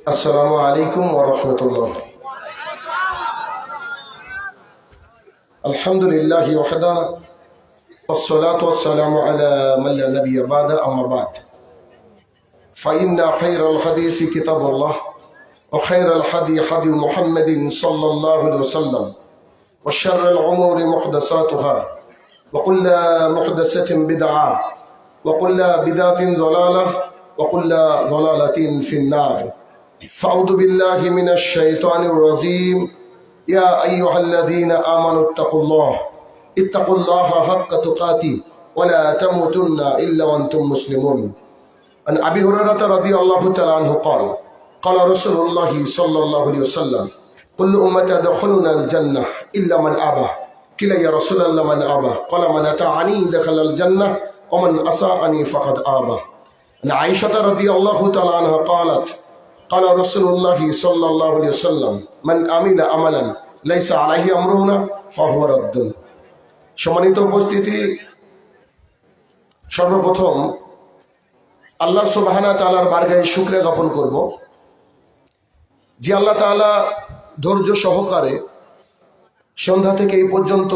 السلام عليكم ورحمة الله. الحمد لله وحده والصلاة والسلام على من لا نبي بعد أما بعد فإن خير الحديث كتاب الله وخير الحدي حدي محمد صلى الله عليه وسلم وشر الأمور محدثاتها وكل محدثة بدعة وكل بدعة ضلالة وكل ضلالة في النار. فأعوذ بالله من الشيطان الرجيم. يا أيها الذين آمنوا اتقوا الله حق تقاته ولا تموتن إلا وأنتم مسلمون. عن أبي هريرة رضي الله تعالى عنه قال قال رسول الله صلى الله عليه وسلم كل أمة يدخلون الجنة إلا من أبى. قيل يا رسول الله من أبى؟ قال من أطاعني دخل الجنة ومن أساءني فقد أبى. عن عائشة رضي الله تعالى عنها قالت قال رسول الله صلى الله عليه وسلم من عمل عملا ليس عليه أمرنا فهو رد. সম্মানিত উপস্থিতি, সর্বপ্রথম আল্লাহ সুবহানাহু ওয়া তাআলার বারগাহে শুকরিয়া জ্ঞাপন করব যে আল্লাহ তাআলা ধৈর্য সহকারে সন্ধ্যা থেকে এই পর্যন্ত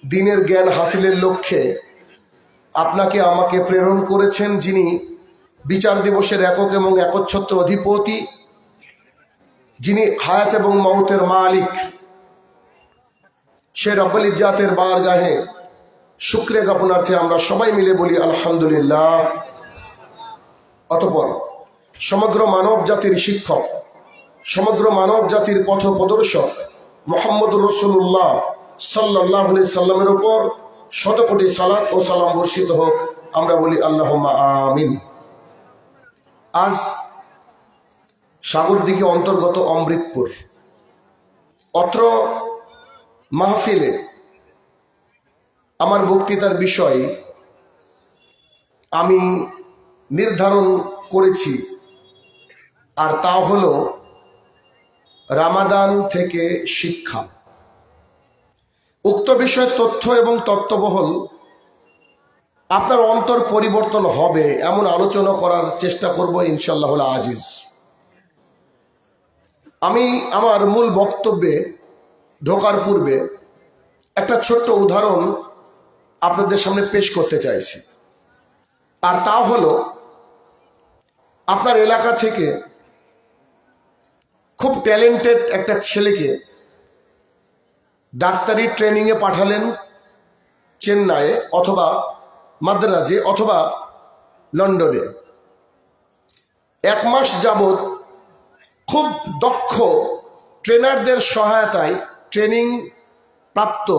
দ্বীনের জ্ঞান হাসিলের লক্ষ্যে আপনাকে আমাকে প্রেরণ করেছেন, যিনি বিচার দিবসের একক এবং একচ্ছত্র অধিপতি, যিনি হায়াত এবং মওতের মালিক, সে রব্বুল ইজ্জাতের বারগাহে শুকরিয়া জ্ঞাপনার্থে আমরা সবাই মিলে বলি আলহামদুলিল্লাহ। অতঃপর সমগ্র মানব জাতির শিক্ষক, সমগ্র মানব জাতির পথ প্রদর্শক মুহাম্মদুর রাসূলুল্লাহ সাল্লাল্লাহু আলাইহি সাল্লামের উপর শত কোটি সালাত ও সালাম বর্ষিত হোক, আমরা বলি আল্লাহুম্মা আমিন। আজ সাগরদিঘি অন্তর্গত অমৃতপুর অত্র মাহফিলে আমার বক্তৃতার বিষয় আমি নির্ধারণ করেছি, আর তা হলো রামাদান থেকে শিক্ষা। উক্ত বিষয়ে তথ্য এবং তত্ত্ববহল আপনার অন্তর পরিবর্তন হবে এমন আলোচনা করার চেষ্টা করব ইনশাআল্লাহুল আজিজ। আমি আমার মূল বক্তব্যে ঢোকার পূর্বে একটা ছোট্ট উদাহরণ আপনাদের সামনে পেশ করতে চাইছি, আর তা হলো আপনার এলাকা থেকে খুব ট্যালেন্টেড একটা ছেলেকে ডাক্তারি ট্রেনিংয়ে পাঠালেন চেন্নাইয়ে অথবা মাদ্রাজে অথবা লন্ডনে। 1 মাস যাবৎ খুব দক্ষ ট্রেনারদের সহায়তায় ট্রেনিং প্রাপ্ত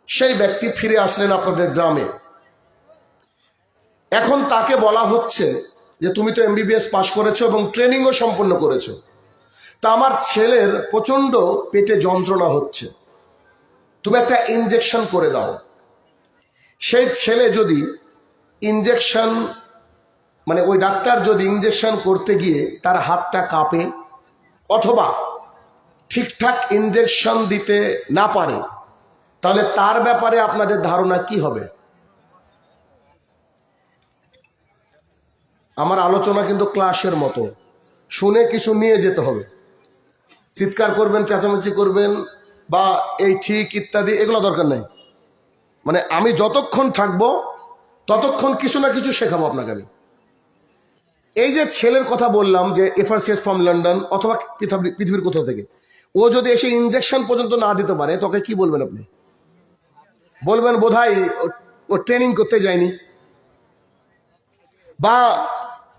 সেই ব্যক্তি ফিরে আসলেন আপনাদের গ্রামে। এখন তাকে বলা হচ্ছে যে তুমি তো MBBS পাশ করেছো এবং ট্রেনিংও সম্পন্ন করেছো, তা আমার ছেলের প্রচণ্ড পেটে যন্ত্রণা হচ্ছে, তুমি একটা ইনজেকশন করে দাও। সেই ছেলে যদি ইনজেকশন ওই ডাক্তার যদি ইনজেকশন করতে গিয়ে তার হাতটা কাঁপে অথবা ঠিকঠাক ইনজেকশন দিতে না পারে, তাহলে তার ব্যাপারে আপনাদের ধারণা কি হবে? আমার আলোচনা কিন্তু ক্লাসের মতো, শুনে কিছু নিয়ে যেতে হবে। চিৎকার করবেন, চেঁচামেচি করবেন বা এই ঠিক ইত্যাদি এগুলো দরকার নেই। আমি যতক্ষণ থাকবো ততক্ষণ কিছু না কিছু শেখাবো আপনাকে। আমি এই যে ছেলের কথা বললাম যে FRCS ফ্রম লন্ডন অথবা পৃথিবীর কোথাও থেকে, ও যদি এসে ইনজেকশন পর্যন্ত না দিতে পারে, তোকে কি বলবেন আপনি? বলবেন বোধহয় ও ট্রেনিং করতে যায়নি, বা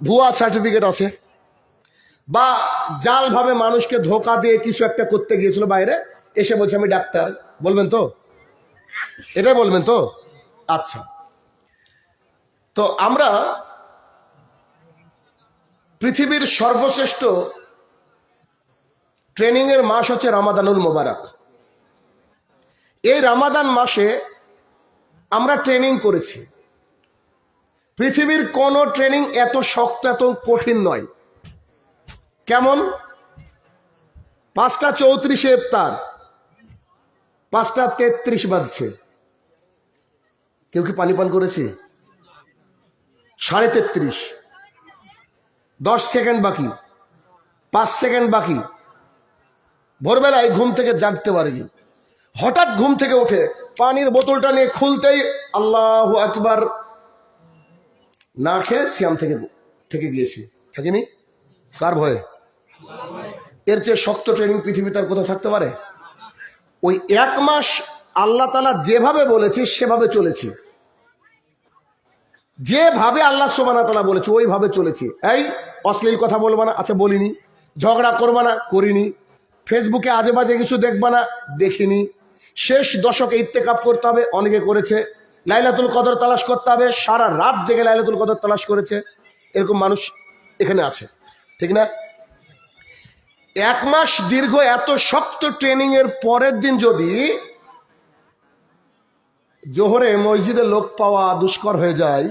ভুয়া সার্টিফিকেট আছে, বা জালভাবে মানুষকে ধোকা দিয়ে কিছু একটা করতে গিয়েছিল বাইরে, এসে বলছে আমি ডাক্তার। বলবেন তো? এটাই বলবেন তো? আচ্ছা, তো আমরা পৃথিবীর সর্বশ্রেষ্ঠ ট্রেনিংয়ের মাস হচ্ছে রামাদানুল মোবারক। এই রামাদান মাসে আমরা ট্রেনিং করেছি। পৃথিবীর কোনো ট্রেনিং এত শক্ত এত কঠিন নয়। কেমন? 5:34 ইফতার, 5:33 বাজছে। কেউ কি পানি পান করেছে? 33:30, 10 সেকেন্ড বাকি। 5 সেকেন্ড বাকি, ভোরবেলায় ঘুম থেকে জাগতে পারেনি, হঠাৎ ঘুম থেকে উঠে পানির বোতলটা নিয়ে খুলতেই আল্লাহু আকবার, না খেয়ে সিয়াম থেকে গিয়েছি, থাকিনি? কার ভয়ে? এর চেয়ে শক্ত ট্রেনিং পৃথিবীতে আর কোথাও থাকতে পারে? ওই 1 মাস আল্লাহ তাআলা যেভাবে বলেছি সেভাবে চলেছি, যেভাবে আল্লাহ সুবহানাহু ওয়া তাআলা বলেছে ওইভাবে চলেছি। এই অশ্লীল কথা বলবা না, আচ্ছা বলিনি। ঝগড়া করবা না, করিনি। ফেসবুকে আজে বাজে কিছু দেখবা না, দেখিনি। শেষ দশকে ইত্তেকাফ করতে হবে, অনেকে করেছে। লাইলাতুল কদর তালাশ করতে হবে, সারা রাত জেগে লাইলাতুল কদর তালাশ করেছে, এরকম মানুষ এখানে আছে, ঠিক না? 1 মাস দীর্ঘ এত শক্ত ট্রেনিং এর পরের দিন যদি জোহরে মসজিদে লোক পাওয়া দুষ্কর হয়ে যায়,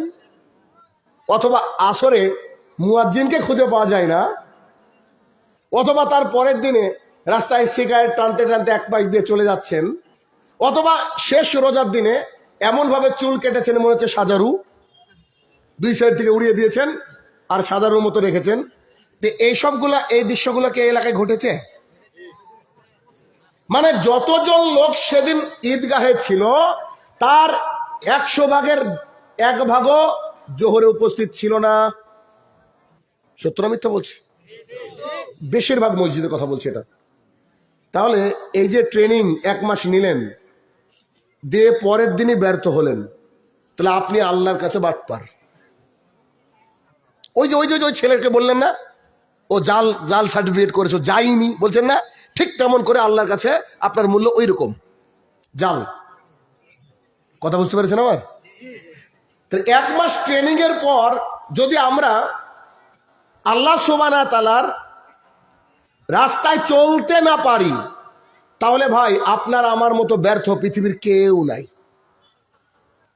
অথবা আসরে মুয়াজ্জিনকে খুঁজে পাওয়া যায় না, অথবা তার পরের দিনে রাস্তায় সিগারেট টানতে টানতে এক পাশ দিয়ে চলে যাচ্ছেন, অথবা শেষ রোজার দিনে এমনভাবে চুল কেটেছেন মনে হচ্ছে সাজারু, 2 সাইড থেকে উড়িয়ে দিয়েছেন আর সাজারুর মতো রেখেছেন। এই দৃশ্যগুলো কি এই এলাকায় ঘটেছে? মানে যতজন লোক সেদিন ঈদগাহে ছিল তার 100 ভাগের 1 ভাগও জোহরে উপস্থিত ছিল না। সত্য না মিথ্যা বলছি? বেশিরভাগ মসজিদের কথা বলছি এটা। তাহলে এই যে ট্রেনিং 1 মাস নিলেন, দিয়ে পরের দিনই ব্যর্থ হলেন, তাহলে আপনি আল্লাহর কাছে বাটপার। ওই যে ছেলেকে বললেন না ও জাল সার্টিফিকেট করেছো, যাইনি বলছেন না, ঠিক তেমন করে আল্লাহর কাছে আপনার মূল্য ওই রকম জাল। কথা বুঝতে পেরেছেন আমার? তাহলে 1 মাস ট্রেনিং এর পর যদি আমরা আল্লাহ সুবহানাহু ওয়া তাআলার রাস্তায় চলতে না পারি, তাহলে ভাই আপনার আমার মতো ব্যর্থ পৃথিবীর কেউ নাই।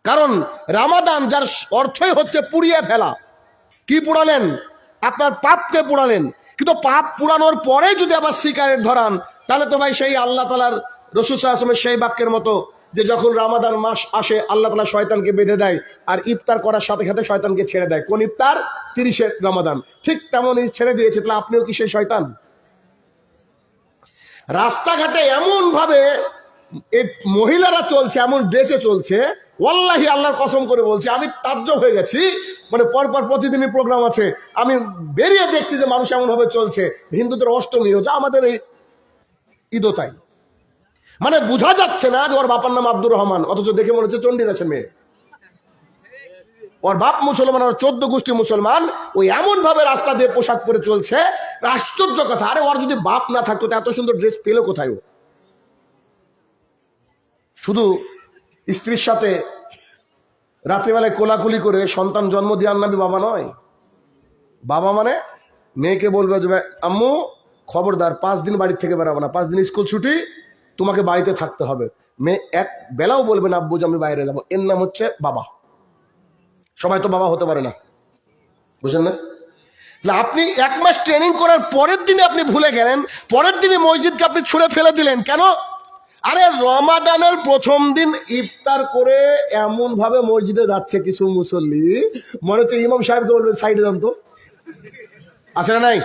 কারণ রামাদান যার অর্থই হচ্ছে পুড়িয়ে ফেলা। কি পুড়ালেন? আপনার পাপকে পুড়ালেন। কিন্তু পাপ পুড়ানোর পরে যদি আবার সিগারেট ধরান, তাহলে তো ভাই সেই আল্লাহ তাআলার রাসূল সাল্লাল্লাহু আলাইহি ওয়াসাল্লামের সেই বাক্যের মতো যে যখন রামাদান মাস আসে আল্লাহ তাআলা শয়তানকে বেঁধে দেয় আর ইফতার করার সাথে সাথে শয়তানকে ছেড়ে দেয়। কোন ইফতার? 30 রামাদান। ঠিক তেমনই ছেড়ে দিয়েছে। তাহলে আপনিও কি সেই শয়তান? রাস্তাঘাটে এমন ভাবে এই মহিলারা চলছে, এমন ড্রেসে চলছে, ওয়াল্লাহি আল্লাহর কসম করে বলছি আমি তাজ্জব হয়ে গেছি। মানে পরপর প্রতিদিনই প্রোগ্রাম আছে, আমি বেরিয়ে দেখছি যে মানুষ এমন ভাবে চলছে। হিন্দুদের অষ্টমী হচ্ছে, আমাদের এই ঈদও তাই। মানে বোঝা যাচ্ছে না যে ওর বাবার নাম আব্দুর রহমান, অথচ দেখে মনে হচ্ছে চণ্ডীদাসের মেয়ে। ওর বাপ মুসলমান, ওর 14 গোষ্ঠী মুসলমান, ওই এমন ভাবে রাস্তা দিয়ে পোশাক পরে চলছে, আশ্চর্য কথা। আরে ওর যদি বাপ না থাকতো এত সুন্দর ড্রেস পেল কোথায়? ও শুধু স্ত্রীর সাথে রাত্রিবেলায় কোলাকুলি করে সন্তান জন্ম দেওয়ার নামই বাবা নয়। বাবা মানে মেয়েকে বলবে যে আম্মু খবরদার 5 দিন বাড়ির থেকে বেরাবো না, 5 দিন স্কুল ছুটি, তোমাকে বাড়িতে থাকতে হবে। মেয়ে এক বেলাও বলবে না আব্বু যে আমি বাইরে যাবো। এর নাম হচ্ছে বাবা। সবাই তো বাবা হতে পারে না, বুঝলেন না? আপনি 1 মাস ট্রেনিং করার পরের দিনে আপনি ভুলে গেলেন, পরের দিনে মসজিদকে আপনি ছুঁড়ে ফেলে দিলেন কেন? আরে রমাদানের প্রথম দিন ইফতার করে এমন ভাবে মসজিদে যাচ্ছে কিছু মুসল্লি, মনে হচ্ছে ইমাম সাহেবকে বলবে সাইডে যান তো। আছে না নাই?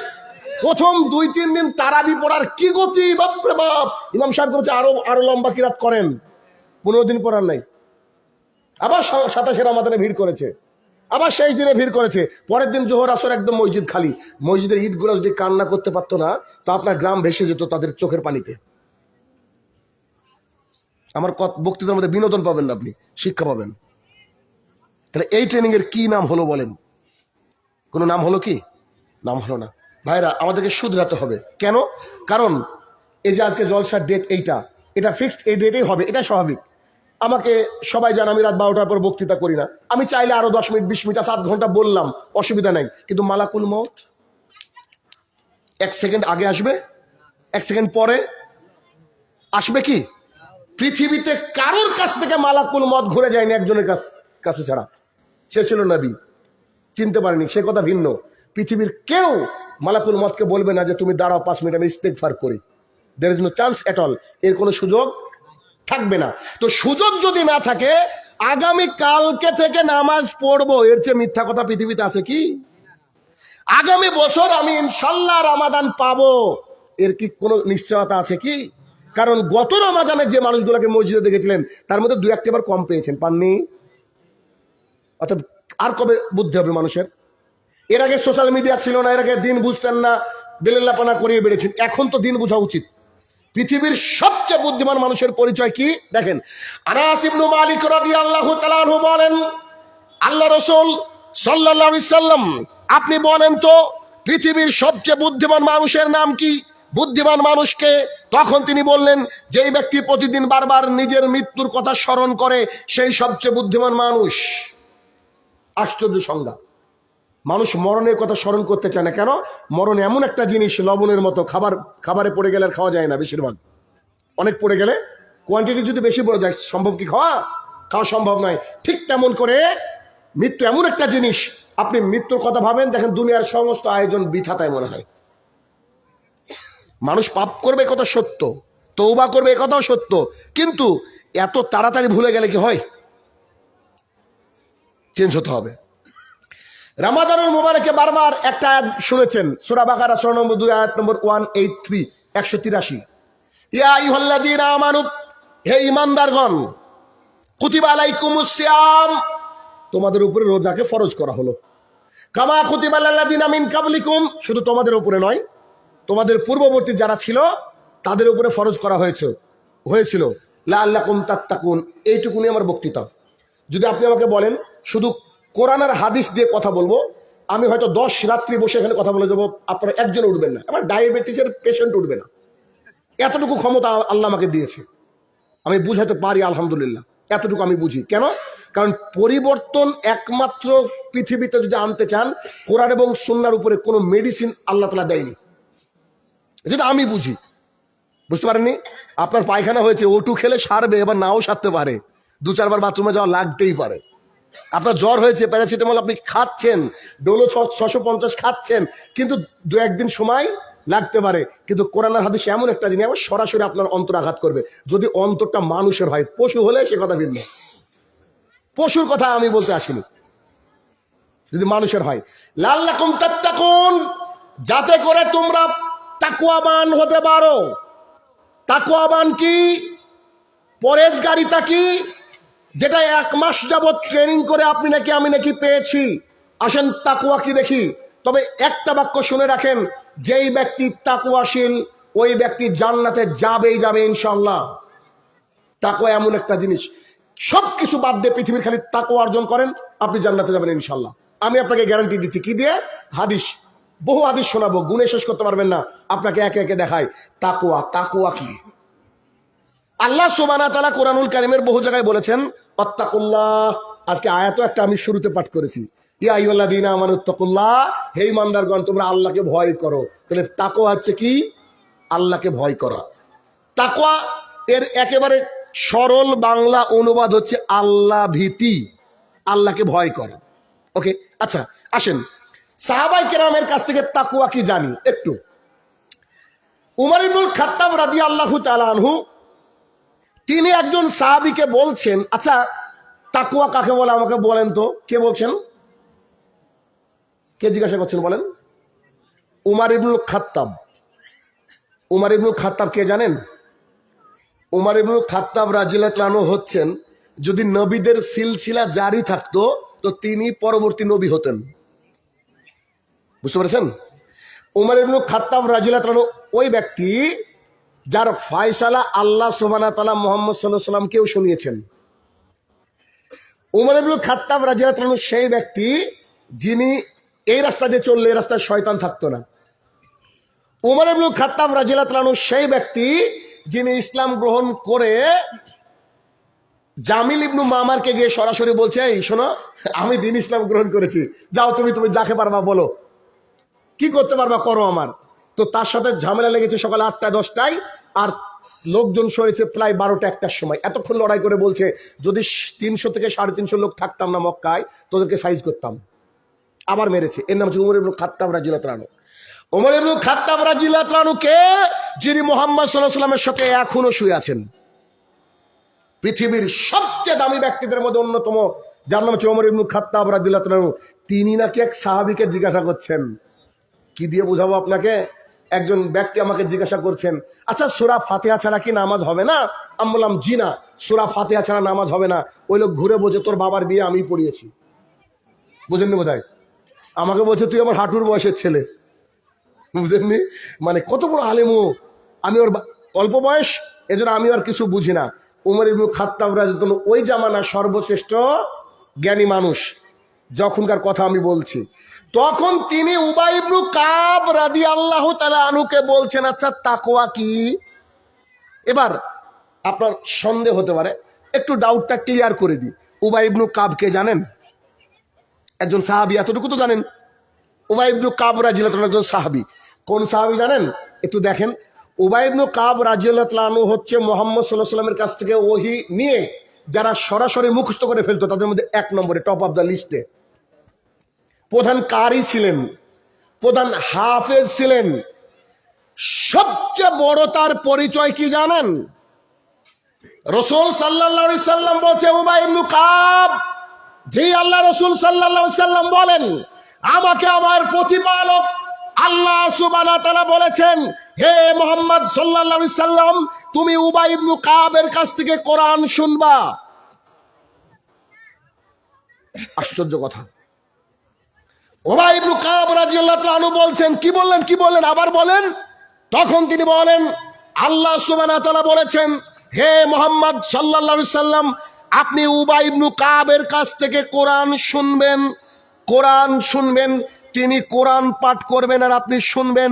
প্রথম 2-3 দিন তারাবি পড়ার কি গতি, বাপরে বাপ। ইমাম সাহেবকে বলছে আরো লম্বা কিরাত করেন। 15 দিন পড়ার নাই। আবার 27 রমাদানে ভিড় করেছে, আবার শেষ দিনে ভিড় করেছে। পরের দিন জোহর আসর একদম মসজিদ খালি। মসজিদের ইটগুলো যদি কান্না করতে পারতো না, তো আপনার গ্রাম ভেসে যেত তাদের চোখের পানিতে। আমার বক্তৃতার মধ্যে বিনোদন পাবেন না, আপনি শিক্ষা পাবেন। তাহলে এই ট্রেনিং এর কি নাম হলো বলেন? কোনো নাম হলো কি? নাম হলো না। ভাইরা আমাদেরকে শুধরাতে হবে। কেন? কারণ এই যে আজকে জলসার ডেট এটা ফিক্সড, এই ডেটেই হবে, এটা স্বাভাবিক। আমাকে সবাই জানে আমি রাত 12টার পর বক্তৃতা করি না। আমি চাইলে আরো 10 মিনিট 20 মিনিট 7 ঘন্টা বললাম, অসুবিধা নাই। কিন্তু মালাকুল মউত 1 সেকেন্ড আগে আসবে, 1 সেকেন্ড পরে আসবে। কি পৃথিবীতে কারোর কাছ থেকে মালাকুল মউত ঘুরে যায়নি একজনের কাছে ছাড়া। সে ছিল নবী, চিনতে পারেনি, সে কথা ভিন্ন। পৃথিবীর কেউ মালাকুল মউতকে বলবে না যে তুমি দাঁড়াও 5 মিনিট আমি ইস্তেগফার করি। There is no chance at all. এর কোনো সুযোগ থাকবে না। তো সুযোগ যদি না থাকে, আগামী কালকে থেকে নামাজ পড়বো, এর চেয়ে মিথ্যা কথা পৃথিবীতে আছে কি? আগামী বছর আমি ইনশাল্লাহ রমাদান পাবো, এর কি কোনো নিশ্চয়তা আছে কি? কারণ গত রমাদানে যে মানুষগুলোকে মসজিদে দেখেছিলেন তার মধ্যে দু একটা বার কম পেয়েছেন, পাননি? অর্থাৎ আর কবে বুদ্ধি হবে মানুষের? এর আগে সোশ্যাল মিডিয়া ছিল না, এর আগে দিন বুঝতেন না, বেলেল্লাপনা করিয়ে বেড়েছেন। এখন তো দিন বোঝা উচিত। পৃথিবীর সবচেয়ে বুদ্ধিমান মানুষের পরিচয় কি দেখেন। আনাস ইবনে মালিক রাদিয়াল্লাহু তাআলা আনহু বলেন, আল্লাহ রাসূল সাল্লাল্লাহু আলাইহি সাল্লাম আপনি বলেন তো পৃথিবীর সবচেয়ে বুদ্ধিমান মানুষের নাম কি? বুদ্ধিমান মানুষকে? তখন তিনি বললেন, যেই ব্যক্তি প্রতিদিন বারবার নিজের মৃত্যুর কথা স্মরণ করে সেই সবচেয়ে বুদ্ধিমান মানুষ। আশ্চর্য সংজ্ঞা। মানুষ মরণের কথা স্মরণ করতে চায় না কেন? মরণ এমন একটা জিনিস, লবণের মতো, খাবারে পড়ে গেলে আর খাওয়া যায় না। বেশিরভাগ অনেক পড়ে গেলে, কোয়ান্টিটি যদি বেশি পড়ে যায় সম্ভব কি খাওয়া সম্ভব নয়। ঠিক তেমন করে মৃত্যু এমন একটা জিনিস, আপনি মৃত্যুর কথা ভাবেন, দেখেন দুনিয়ার সমস্ত আয়োজন বৃথা তাই মনে হয়। মানুষ পাপ করবে কথা সত্য, তওবা করবে কথাও সত্য, কিন্তু এত তাড়াতাড়ি ভুলে গেলে কি হয়? চেঞ্জ হতে হবে। রমাদানুল মুবারকে বারবার একটা আয়াত শুনেছেন, সূরা বাকারা সূরা নম্বর 2 আয়াত নম্বর 183 183, ইয়া আইয়ুহাল্লাযীনা আমানু, হে ঈমানদারগণ, কুতিবা আলাইকুমুস সিয়াম, তোমাদের উপরে রোজাকে ফরজ করা হলো, কামা কুতিবা আলাল্লাযীনা মিন কাবলিকুম, শুধু তোমাদের উপরে নয়, তোমাদের পূর্ববর্তী যারা ছিল তাদের উপরে ফরজ করা হয়েছিল লাআল্লাকুম তাত্তাকুন। এইটুকুনি আমার বক্তৃতা। যদি আপনি আমাকে বলেন শুধু কোরআন আর হাদিস দিয়ে কথা বলবো, আমি হয়তো 10 রাত্রি বসে এখানে কথা বলে যাবো, আপনারা একজন উঠবেন না। আমার ডায়াবেটিসের পেশেন্ট উঠবে না, এতটুকু ক্ষমতা আল্লাহ আমাকে দিয়েছে। আমি বুঝাতে পারি, আলহামদুলিল্লাহ, এতটুকু আমি বুঝি। কেন? কারণ পরিবর্তন একমাত্র পৃথিবীতে যদি আনতে চান, কোরআন এবং সুন্নাহর উপরে কোনো মেডিসিন আল্লাহ তাআলা দেয়নি, যেটা আমি বুঝি। বুঝতে পারেননি? আপনার পায়খানা হয়েছে, ওটু খেলে সারবে, এবার নাও সারতে পারে, 2-4 বার বাথরুমে যাওয়া লাগতেই পারে। আপনার জ্বর হয়েছে, প্যারাসিটামল আপনি খাচ্ছেন, ডোলো 650 খাচ্ছেন, কিন্তু 2-1 দিন সময় লাগতে পারে। কিন্তু কোরআন আর হাদিস এমন একটা জিনিস, আবার সরাসরি আপনার অন্তর আঘাত করবে। যদি অন্তরটা মানুষের হয়, পশু হলে সে কথা ভিন্ন। পশুর কথা আমি বলতে আসিনি, যদি মানুষের হয়। লাআল্লাকুম তাত্তাকুন, যাতে করে তোমরা তাকওয়াবান হতে পারো। তাকওয়াবান কি? পরেজগারিতা কি? যেটা 1 মাস যাবত ট্রেনিং করে আপনি নাকি আমি নাকি পেয়েছি। আসেন তাকওয়া কি দেখি। তবে একটা বাক্য শুনে রাখেন, যেই ব্যক্তি তাকওয়াশীল ওই ব্যক্তি জান্নাতে যাবেই যাবে ইনশাআল্লাহ। তাকওয়া এমন একটা জিনিস, সবকিছু বাদ দিয়ে পৃথিবীর খালি তাকওয়া অর্জন করেন, আপনি জান্নাতে যাবেন ইনশাআল্লাহ। আমি আপনাকে গ্যারান্টি দিচ্ছি। কি দিয়ে? হাদিস, বহু হাদিস শোনাবো, গুণে শেষ করতে পারবেন না। আপনাকে একে একে দেখাই তাকওয়া কি। আল্লাহ সুবহানাহু ওয়া তাআলা কোরআনুল কারীমের বহু জায়গায় বলেছেন আত্তাকুল্লাহ। আজকে আয়াতও একটা আমি শুরুতে পাঠ করেছি, ইয়া আইয়ুহাল্লাযীনা আমানুত্তাকুল্লাহ, হে ঈমানদারগণ তোমরা আল্লাহকে ভয় করো। তাহলে তাকওয়া হচ্ছে কি? আল্লাহকে ভয় করা। তাকওয়া এর একেবারে সরল বাংলা অনুবাদ হচ্ছে আল্লাহ ভীতি, আল্লাহকে ভয় করা। ওকে, আচ্ছা আসেন সাহাবায়ে কেরামের কাছ থেকে তাকওয়া কি জানি একটু। উমর ইবনুল খাত্তাব রাদিয়াল্লাহু তাআলা আনহু, তিনি একজন সাহাবীকে বলছেন, আচ্ছা তাকওয়া কাকে বলে আমাকে বলেন তো। কে বলছেন? কে জিজ্ঞাসা করছেন বলেন? উমর ইবনুল খাত্তাব। উমর ইবনুল খাত্তাব কে জানেন? উমর ইবনুল খাত্তাব রাদিয়াল্লাহু আনহু হচ্ছেন, যদি নবীদের সিলসিলা জারি থাকতো তো তিনি পরবর্তী নবী হতেন। বুঝতে পেরেছেন? উমর ইবনুল খাত্তাব রাদিয়াল্লাহু আনহু ওই ব্যক্তি যার ফয়সালা আল্লাহ সুবহানাহু ওয়া তাআলা মুহাম্মদ সাল্লাল্লাহু আলাইহি ওয়াসাল্লামকেও শুনিয়েছেন। উমর ইবনুল খাত্তাব রাদিয়াল্লাহু আনহু সেই ব্যক্তি যিনি এই রাস্তা দিয়ে চললে এই রাস্তায় শয়তান থাকতো না। উমর ইবনুল খাত্তাব রাদিয়াল্লাহু আনহু সেই ব্যক্তি যিনি ইসলাম গ্রহণ করে জামিল ইবনু মামারকে গিয়ে সরাসরি বলছে, এই শোনো, আমি দিন ইসলাম গ্রহণ করেছি, যাও তুমি যাকে পারবা বলো, কি করতে পারবা করো আমার। তো তার সাথে ঝামেলা লেগেছে সকাল 8টা 10টায়, আর লোকজন সরেছে প্রায় 12টা 1টার সময়। এতক্ষণ লড়াই করে বলছে, যদি 300 থেকে 350 লোক থাকতাম না মক্কায়, তোদেরকে সাইজ করতাম। আবার মেরেছে। এর নাম হচ্ছে উমর ইবনুল খাত্তাব রাদিয়াল্লাহু আনহু। উমর ইবনুল খাত্তাব রাদিয়াল্লাহু আনহু কে? যিনি মুহাম্মদ সাল্লাল্লাহু আলাইহি ওয়াসাল্লামের সাথে এখনো শুয়ে আছেন। পৃথিবীর সবচেয়ে দামি ব্যক্তিদের মধ্যে অন্যতম, যার নাম হচ্ছে উমর ইবনুল খাত্তাব রাদিয়াল্লাহু আনহু। তিনি নাকি এক সাহাবীকে জিজ্ঞাসা করছেন, কি দিয়ে বোঝাবো আপনাকে? একজন ব্যক্তি আমাকে জিজ্ঞাসা করছেন, আচ্ছা সূরা ফাতিহা ছাড়া কি নামাজ হবে না? আমি বললাম জি না, সূরা ফাতিহা ছাড়া নামাজ হবে না। ওই লোক ঘুরে বলছে, তোর বাবার বিয়ে আমি পড়িয়েছি। বুঝেননি বোধহয়? আমাকে বলছে তুই আমার হাঁটুর বয়সের ছেলে। বুঝেননি? মানে কত বড় আলেমও, আমি ওর অল্প বয়স, এজন্য আমি আর কিছু বুঝি না। উমর ইবনে খাত্তাব রাদিয়াল্লাহু আনহু ওই জামানার সর্বশ্রেষ্ঠ জ্ঞানী মানুষ, যখনকার কথা আমি বলছি। তখন তিনি উবাই ইবনে কাব রাদিয়াল্লাহু তাআলা আনহুকে বলছেন, আচ্ছা তাকওয়া কি? এবার আপনার সন্দেহ হতে পারে, একটু ডাউটটা ক্লিয়ার করে দিই। উবাই ইবনে কাব কে জানেন? একজন সাহাবী, এতটুকু তো জানেন। উবাই ইবনে কাব রাদিয়াল্লাহু তাআলা একজন সাহাবী। কোন সাহাবী জানেন? একটু দেখেন। উবাই ইবনে কাব রাদিয়াল্লাহু তাআলা আনহু হচ্ছে মুহাম্মদ সাল্লাল্লাহু আলাইহি ওয়াসাল্লামের কাছ থেকে ওহী নিয়ে যারা সরাসরি মুখস্থ করে ফেলতো তাদের মধ্যে এক নম্বরে, টপ অফ দ্য লিস্টে। প্রধান কারি ছিলেন, প্রধান হাফেজ ছিলেন। সবচেয়ে বড় তার পরিচয় কি জানেন? রাসূল সাল্লাল্লাহু আলাইহি সাল্লাম বলছে, উবাই ইবনে কাব, যে আল্লাহ রাসূল সাল্লাল্লাহু আলাইহি সাল্লাম বলেন, আমাকে আমার প্রতিপালক আল্লাহ সুবহানাহু ওয়া তাআলা বলেছেন, হে মুহাম্মদ সাল্লাল্লাহু আলাইহি সাল্লাম, তুমি উবাই ইবনে কাবের কাছ থেকে কোরআন শুনবা। আশ্চর্য কথা। উবাই ইবনে কাব রাদিয়াল্লাহু তাআলা আনহু বলছেন, কি বললেন, কি বললেন, আবার বলেন। তখন তিনি বলেন, আল্লাহ সুবহানাহু ওয়া তাআলা বলেছেন, হে মুহাম্মদ সাল্লাল্লাহু আলাইহি সাল্লাম, আপনি উবাই ইবনে কাবের কাছ থেকে কোরআন শুনবেন, কোরআন শুনবেন। তিনি কোরআন পাঠ করবেন আর আপনি শুনবেন।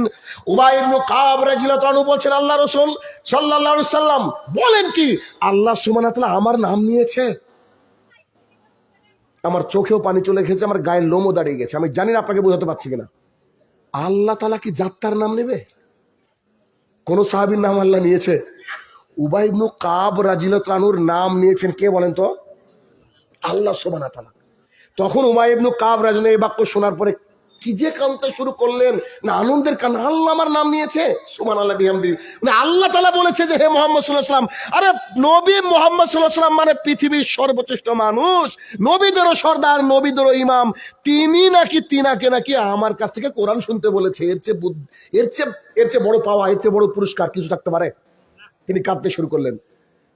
উবাই ইবনে কাব রাদিয়াল্লাহু আনহু বলছেন, আল্লাহ রাসূল সাল্লাল্লাহু আলাইহি সাল্লাম বলেন কি, আল্লাহ সুবহানাহু ওয়া তাআলা আমার নাম নিয়েছে। আমার চোখেও পানি চলে গেছে, আমার গায়ের লোমও দাঁড়িয়ে গেছে। আমি জানি না আপনাকে বোঝাতে পারছি কিনা। আল্লাহ তাআলা কি জাত্তার নাম নেবে? কোন সাহাবীর নাম আল্লাহ নিয়েছে? উবাই ইবনে কাব রাদিয়াল্লাহু আনহুর নাম নিয়েছেন কে বলেন তো? আল্লাহ সুবহানাহু ওয়া তাআলা। তখন উবাই ইবনে কাব রাদিয়াল্লাহু আনহু এই বাক্য শোনার পরে কি যে কাঁদতে শুরু করলেন, না আনন্দের কান্না। আল্লাহ আমার নাম নিয়েছে, সুবহানাল্লাহ বিহামদি। মানে আল্লাহ তাআলা বলেছে যে হে মুহাম্মদ সাল্লাল্লাহু আলাইহি ওয়াসাল্লাম, আরে নবী মুহাম্মদ সাল্লাল্লাহু আলাইহি ওয়াসাল্লাম মানে পৃথিবীর সর্বশ্রেষ্ঠ মানুষ, নবীদেরও সর্দার, নবীদেরও ইমাম, তিনি নাকি তিনাকে নাকি আমার কাছ থেকে কোরআন শুনতে বলেছে। এর চেয়ে বড় পাওয়া, এর চেয়ে বড় পুরস্কার কিছু থাকতে পারে? তিনি কাঁদতে শুরু করলেন।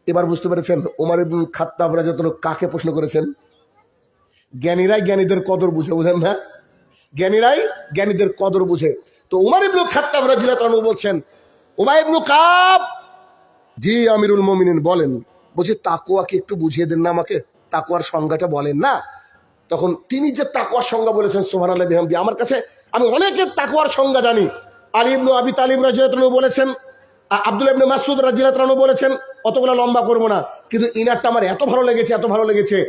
এবার বুঝতে পেরেছেন ওমর ইবনে খাত্তাব রাদিয়াল্লাহু আনহু কাকে প্রশ্ন করেছেন? জ্ঞানীরাই জ্ঞানীদের কদর বুঝে, বুঝেন না? জ্ঞানীরাই জ্ঞানীদের কদর বুঝে। তো উমর ইবনে খাত্তাব রাদিয়াল্লাহু আনহু বলছেন, উবাই ইবনে কাব, জি আমিরুল মুমিনিন বলেন। বলছে তাকওয়া কি একটু বুঝিয়ে দেন না আমাকে, তাকওয়ার সংজ্ঞাটা বলেন না। তখন তিনি যে তাকওয়ার সংজ্ঞা বলেছেন, সুবহানাল্লাহ বিহামদি, আমার কাছে আমি অনেকের তাকওয়ার সংজ্ঞা জানি। আলী ইবনে আবি তালিব রাদিয়াল্লাহু আনহু বলেছেন, আব্দুল্লাহ ইবনে মাসউদ রাদিয়াল্লাহু আনহু বলেছেন, অতগুলো লম্বা করব না, কিন্তু ইনারটা আমার এত ভালো লেগেছে, এত ভালো লেগেছে।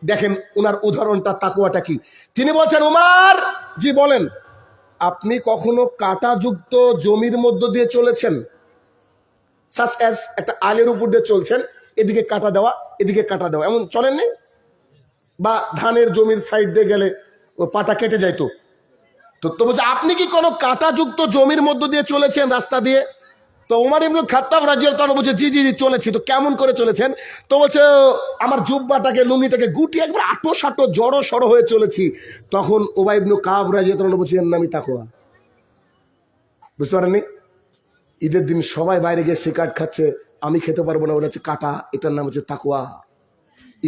দেখেন উনার উদাহরণটা, তাকওয়াটা কি। তিনি বলছেন, উমর জি বলেন, আপনি কখনো কাঁটাযুক্ত জমির মধ্য দিয়ে চলেছেন? সাস অ্যাজ একটা আলের উপর দিয়ে চলছেন, এদিকে কাঁটা দেওয়া, এদিকে কাঁটা দেওয়া, এমন চলেননি? বা ধানের জমির সাইড দিয়ে গেলে ও পাটা কেটে যাইতো। তো বলছে আপনি কি কোনো কাঁটাযুক্ত জমির মধ্য দিয়ে চলেছেন, রাস্তা দিয়ে? তো উমর ইবনে খাত্তাব রাদিয়াল্লাহু আনহু বলছে, জি জি জি চলেছি। তো কেমন করে চলেছেন? তো বলছে আমার জুব্বাটাকে, লুঙ্গিটাকে গুটিয়ে একবার আটো সাটো জড়ো সড়ো হয়ে চলেছি। তখন উবাই ইবনে কাব রাদিয়াল্লাহু আনহু বলছেন, নামই তাকওয়া। বুঝতে পারেননি? ঈদের দিন সবাই বাইরে গিয়ে সিগারেট খাচ্ছে, আমি খেতে পারবো না, ওটা হচ্ছে কাটা, এটার নাম হচ্ছে তাকওয়া।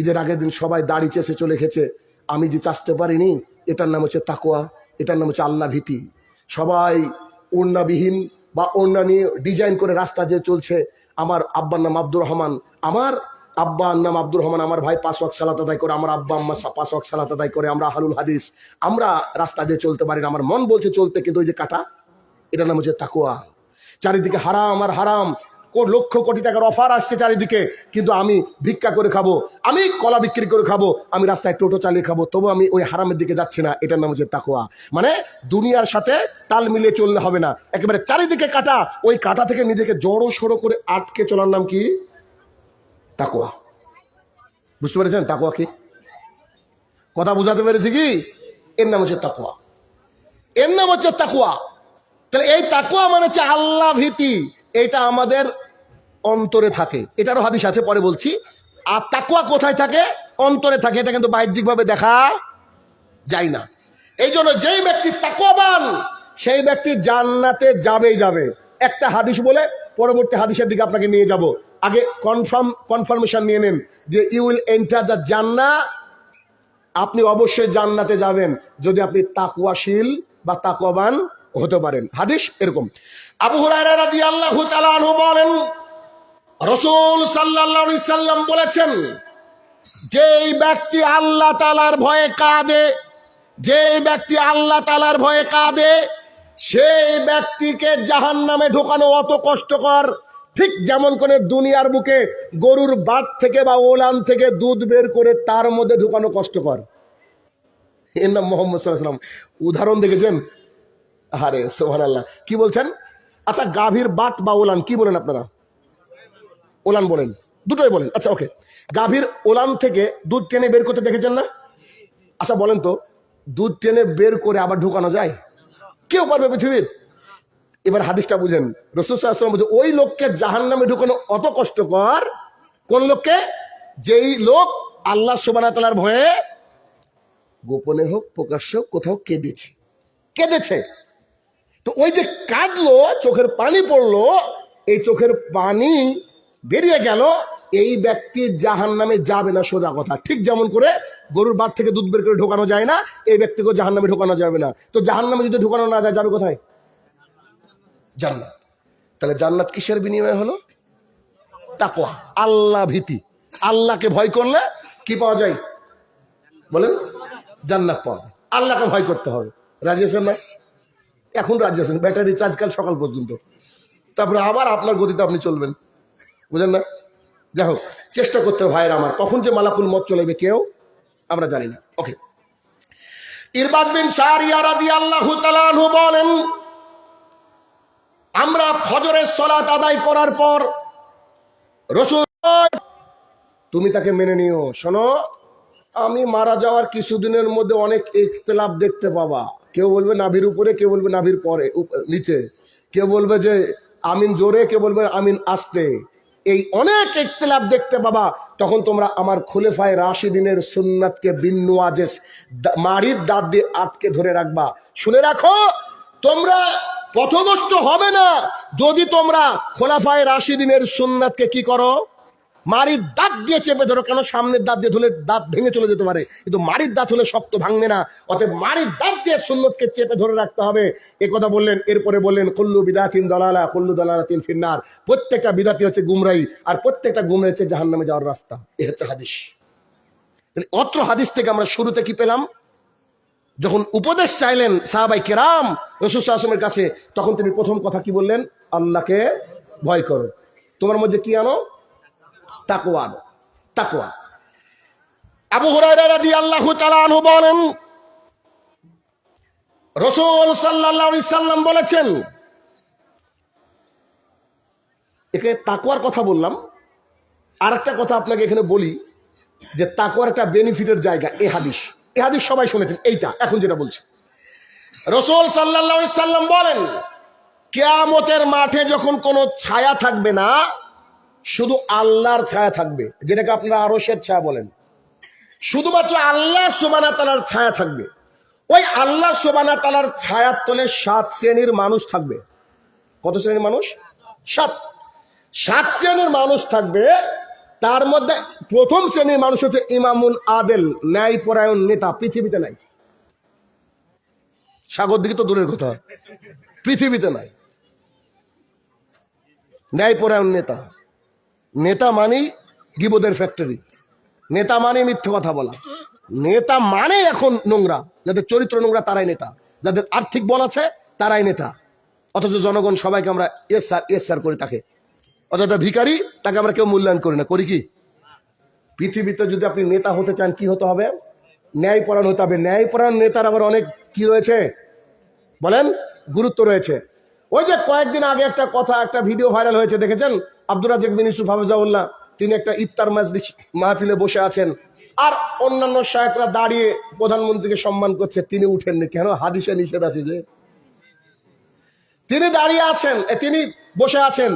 ঈদের আগের দিন সবাই দাড়ি চেষে চলে গেছে, আমি যে চাষতে পারিনি, এটার নাম হচ্ছে তাকওয়া, এটার নাম হচ্ছে আল্লাহ ভীতি। সবাই ওড়নাবিহীন বা ওড়না নিয়ে ডিজাইন করে রাস্তা যে চলছে। আমার আব্বার নাম আব্দুর রহমান, আমার আব্বার নাম আব্দুর রহমান, আমার ভাই 5 ওয়াক্ত সালাত আদায় করে, আমার আব্বা আম্মা 5 ওয়াক্ত সালাত আদায় করে, আমরা আহলুল হাদিস, আমরা রাস্তা দিয়ে চলতে পারি না, আমার মন বলছে চলতে, কিন্তু ওই যে কাটা, এটার নাম হচ্ছে তাকওয়া। চারিদিকে হারাম আর হারাম, লক্ষ কোটি টাকার অফার আসছে চারিদিকে, কিন্তু আমি ভিক্ষা করে খাবো, আমি কলা বিক্রি করে খাবো, আমি রাস্তায় টোটো চালিয়ে খাবো, তবু আমি ওই হারামের দিকে যাচ্ছি না, এটার নাম হচ্ছে তাকওয়া। মানে দুনিয়ার সাথে তাল মিলিয়ে চললে হবে না, একেবারে চারিদিকে কাটা, ওই কাটা থেকে নিজেকে জড়ো সড়ো করে আটকে চলার নাম কি? তাকওয়া। বুঝতে পেরেছেন তাকওয়া কি? কথা বুঝাতে পেরেছি কি? এর নাম হচ্ছে তাকওয়া, এর নাম হচ্ছে তাকওয়া। তাহলে এই তাকওয়া মানে হচ্ছে আল্লাহ ভীতি, এটা আমাদের অন্তরে থাকে। এটারও হাদিস আছে, পরে বলছি। আর তাকওয়া কোথায় থাকে? অন্তরে থাকে, এটা কিন্তু বাহ্যিক ভাবে দেখা যায় না। এই জন্য যেই ব্যক্তি তাকওয়াবান, সেই ব্যক্তি জান্নাতে যাবেই যাবে। একটা হাদিস বলে পরবর্তী হাদিসের দিকে আপনাকে নিয়ে যাব। আগে কনফার্মেশন নিয়ে নেন যে ইউ উইল এন্টার দ্য জান্নাহ, আপনি অবশ্যই জান্নাতে যাবেন যদি আপনি তাকওয়াশীল বা তাকওয়াবান হতে পারেন। হাদিস এরকম। আবু হুরায়রা রাদিয়াল্লাহু তাআলা আনহু বলেন, রাসূল সাল্লাল্লাহু আলাইহি সাল্লাম বলেছেন, যেই ব্যক্তি আল্লাহ তাআলার ভয়ে কাঁদে, যেই ব্যক্তি আল্লাহ তাআলার ভয়ে কাঁদে, সেই ব্যক্তিকে জাহান্নামে ঢোকানো অত কষ্টকর, ঠিক যেমন করে দুনিয়ার বুকে গরুর বাট থেকে বা ওলান থেকে দুধ বের করে তার মধ্যে ঢোকানো কষ্টকর। এর নাম মুহাম্মদ সাল্লাল্লাহু আলাইহি ওয়াসাল্লাম। উদাহরণ দেখেছেন? আরে সুবহানাল্লাহ। কি বলছেন? আচ্ছা, গাভীর বাট বা ওলান কি বলেন আপনারা? ওলান বলেন, দুটোই বলেন। আচ্ছা ওকে, গাভীর ওলান থেকে দুধ টেনে বের করতে দেখেছেন না? আচ্ছা বলেন তো, দুধ টেনে বের করে আবার ঢুকানো যায়? কেউ পারবে পৃথিবীর? এবার হাদিসটা বুঝেন। রাসূল সাল্লাল্লাহু আলাইহি ওয়াসাল্লাম বলছে ওই লোককে জাহান্নামে ঢুকানো অত কষ্টকর। কোন লোককে? যেই লোক আল্লাহ সুবহানাহু ওয়া তাআলার ভয়ে গোপনে হোক প্রকাশ্যে হোক কোথাও কেঁদেছে। তো ওই যে কাঁদলো, চোখের পানি পড়লো, এই চোখের পানি বেরিয়ে গেল, এই ব্যক্তি জাহান্নামে যাবে না, সোজা কথা। ঠিক যেমন করে গরুর বাট থেকে দুধ বের করে ঢোকানো যায় না, এই ব্যক্তিকে জাহান্নামে ঢোকানো যাবে না। তো জাহান্নামে যদি ঢোকানো না যায়, যাবে কোথায়? জান্নাত। তাহলে জান্নাত কিসের বিনিময়ে হলো? তাকওয়া, আল্লাহ ভীতি। আল্লাহকে ভয় করলে কি পাওয়া যায় বলেন? জান্নাত পাওয়া যায়। আল্লাহকে ভয় করতে হবে। রাজি আছেন না? এখন রাজি আছেন? ব্যাটারি চার্জ কাল সকাল পর্যন্ত, তারপরে আবার আপনার গতিতে আপনি চলবেন, বুঝলেন না? যাই হোক, চেষ্টা করতে হবে ভাইয়ের আমার। কখন যে মালাকুল মত চলেবে কেউ আমরা জানি না। ওকে, ইরবাদ বিন সারিয়া রাদিয়াল্লাহু তাআলা আনহু বলেন, আমরা ফজরের সালাত আদায় করার পর রাসূল, তুমি তাকে মেনে নিও। শোনো, আমি মারা যাওয়ার কিছুদিনের মধ্যে অনেক ইখতিলাফ দেখতে পাবা। কেউ বলবে নাভির উপরে, কেউ বলবে নাভির পরে নিচে, কেউ বলবে যে আমিন জোরে, কেউ বলবে আমিন আস্তে। এই অনেক ইখতিলাফ দেখতে পাবা। তখন তোমরা আমার খুলেফায়ে রাশিদিনের সুন্নাতকে বিন্নুয়াজেস মারির দাঁত দিয়ে আটকে ধরে রাখবা। শুনে রাখো, তোমরা পথভ্রষ্ট হবে না যদি তোমরা খুলাফায়ে রাশিদিনের সুন্নাতকে কি করো? মারির দাঁত দিয়ে চেপে ধরো। কেন? সামনের দাঁত দিয়ে ধরলে দাঁত ভেঙে চলে যেতে পারে, কিন্তু মারির দাঁত হলে শক্ত, ভাঙবে না। অতএব মারির দাঁত দিয়ে সুন্নতকে চেপে ধরে রাখতে হবে। এ কথা বললেন। এরপরে বললেন, কুল্লু বিদাতিন দালালা কুল্লু দালালাতিন ফিন্নার। প্রত্যেকটা বিদাতি হচ্ছে গুমরাহি, আর প্রত্যেকটা গুমরাহি হচ্ছে জাহান্নামে যাওয়ার রাস্তা। এ হচ্ছে হাদিস। অত্র হাদিস থেকে আমরা শুরুতে কি পেলাম? যখন উপদেশ চাইলেন সাহাবায়ে কেরাম রাসূল সাল্লাল্লাহু আলাইহি ওয়াসাল্লামের কাছে, তখন তিনি প্রথম কথা কি বললেন? আল্লাহকে ভয় করো। তোমার মধ্যে কি আনো? তাকওয়া। তাকওয়া। আবু হুরায়রা রাদিয়াল্লাহু তাআলা আনহু বলেন, রাসূল সাল্লাল্লাহু আলাইহি সাল্লাম বলেছেন, একে তাকওয়ার কথা বললাম। আরেকটা কথা আপনাকে এখানে বলি যে তাকওয়ার একটা বেনিফিটের জায়গা। এই হাদিস সবাই শুনেছেন। এইটা এখন যেটা বলছি, রাসূল সাল্লাল্লাহু আলাইহি সাল্লাম বলেন, কিয়ামতের মাঠে যখন কোনো ছায়া থাকবে না, শুধু আল্লাহর ছায়া থাকবে, যেটাকে আপনারা আরশের ছায়া বলেন। শুধুমাত্র আল্লাহ সুবহানাহু ওয়া তাআলার ছায়া থাকবে। ওই আল্লাহ সুবহানাহু ওয়া তাআলার ছায়ার তলে 7 শ্রেণীর মানুষ থাকবে। কত শ্রেণীর মানুষ? 7 শ্রেণীর মানুষ থাকবে। তার মধ্যে প্রথম শ্রেণীর মানুষ হচ্ছে ইমামুল আদেল, ন্যায়পরায়ণ নেতা। পৃথিবীতে নাই। সাগর দিকে তো দূরের কথা, পৃথিবীতে নাই। ন্যায়পরায়ণ নেতা। নেতা মানে গীবতের ফ্যাক্টরি, নেতা মানে মিথ্যে কথা বলা, নেতা মানে এখন নোংরা। যাদের চরিত্র নোংরা তারাই নেতা, যাদের আর্থিক বল আছে তারাই নেতা। অথচ জনগণ সবাইকে আমরা এস স্যার করি তাকে। অথচ ভিখারি, তাকে আমরা কেউ মূল্যায়ন করি না। করি কি? পৃথিবীতে যদি আপনি নেতা হতে চান কি হতে হবে? ন্যায়পরায়ণ হতে হবে। ন্যায়পরায়ণ নেতার আবার অনেক কি রয়েছে বলেন? গুরুত্ব রয়েছে। ওই যে কয়েকদিন আগে একটা কথা, একটা ভিডিও ভাইরাল হয়েছে, দেখেছেন? আব্দুর রাজ্জাক বিন ইউসুফ হাফিজাহুল্লাহ, তিনি একটা ইফতার মাজলিস মাহফিলে বসে আছেন, আর অন্যান্য শায়েখরা দাঁড়িয়ে প্রধানমন্ত্রীকে সম্মান করছে, তিনি উঠেননি। কেন? হাদিসে নিষেধ আছে যে। তিনি দাঁড়িয়ে আছেন, তিনি বসে আছেন।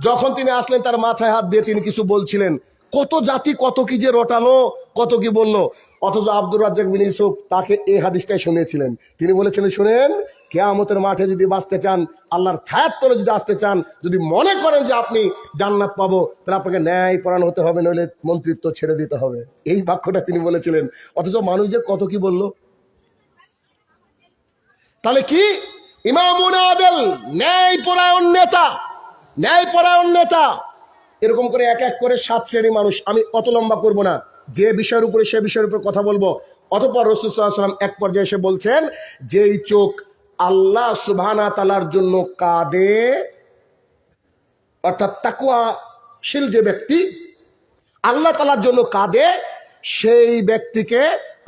যখন তিনি আসলেন, তার মাথায় হাত দিয়ে তিনি কিছু বলছিলেন। কত জাতি কত কি যে রটালো, কত কি বললো। অথচ আব্দুর রাজ্জাক বিন ইউসুফ তাকে এই হাদিসটাই শুনিয়েছিলেন। তিনি বলেছিলেন, শুনেন, কিয়ামতের মাঠে যদি বাঁচতে চান, আল্লাহর ছায়ার তলে যদি আসতে চান, যদি মনে করেন যে আপনি জান্নাত পাবো, তাহলে আপনাকে ন্যায়পরায়ণ হতে হবে, নইলে মন্ত্রিত্ব ছেড়ে দিতে হবে। এই বাক্যটা তিনি বলেছিলেন। অথচ মানুষ যে কত কি বলল। তাহলে কি ইমামুন আদেল, ন্যায়পরায়ণ নেতা, ন্যায়পরায়ণ নেতা, এরকম করে এক এক করে 7 শ্রেণী মানুষ। আমি অত লম্বা করব না, যে বিষয়ের উপরে সে বিষয়ের উপর কথা বলবো। অতঃপর রাসূল সাল্লাল্লাহু আলাইহি ওয়াসাল্লাম এক পর্যায়ে এসে বলছেন, যেই চোখ আল্লাহ সুবহানাহু ওয়া তাআলার জন্য কাঁদে, অর্থাৎ তাকওয়াশীল যে ব্যক্তি আল্লাহ তাআলার জন্য কাঁদে, সেই ব্যক্তিকে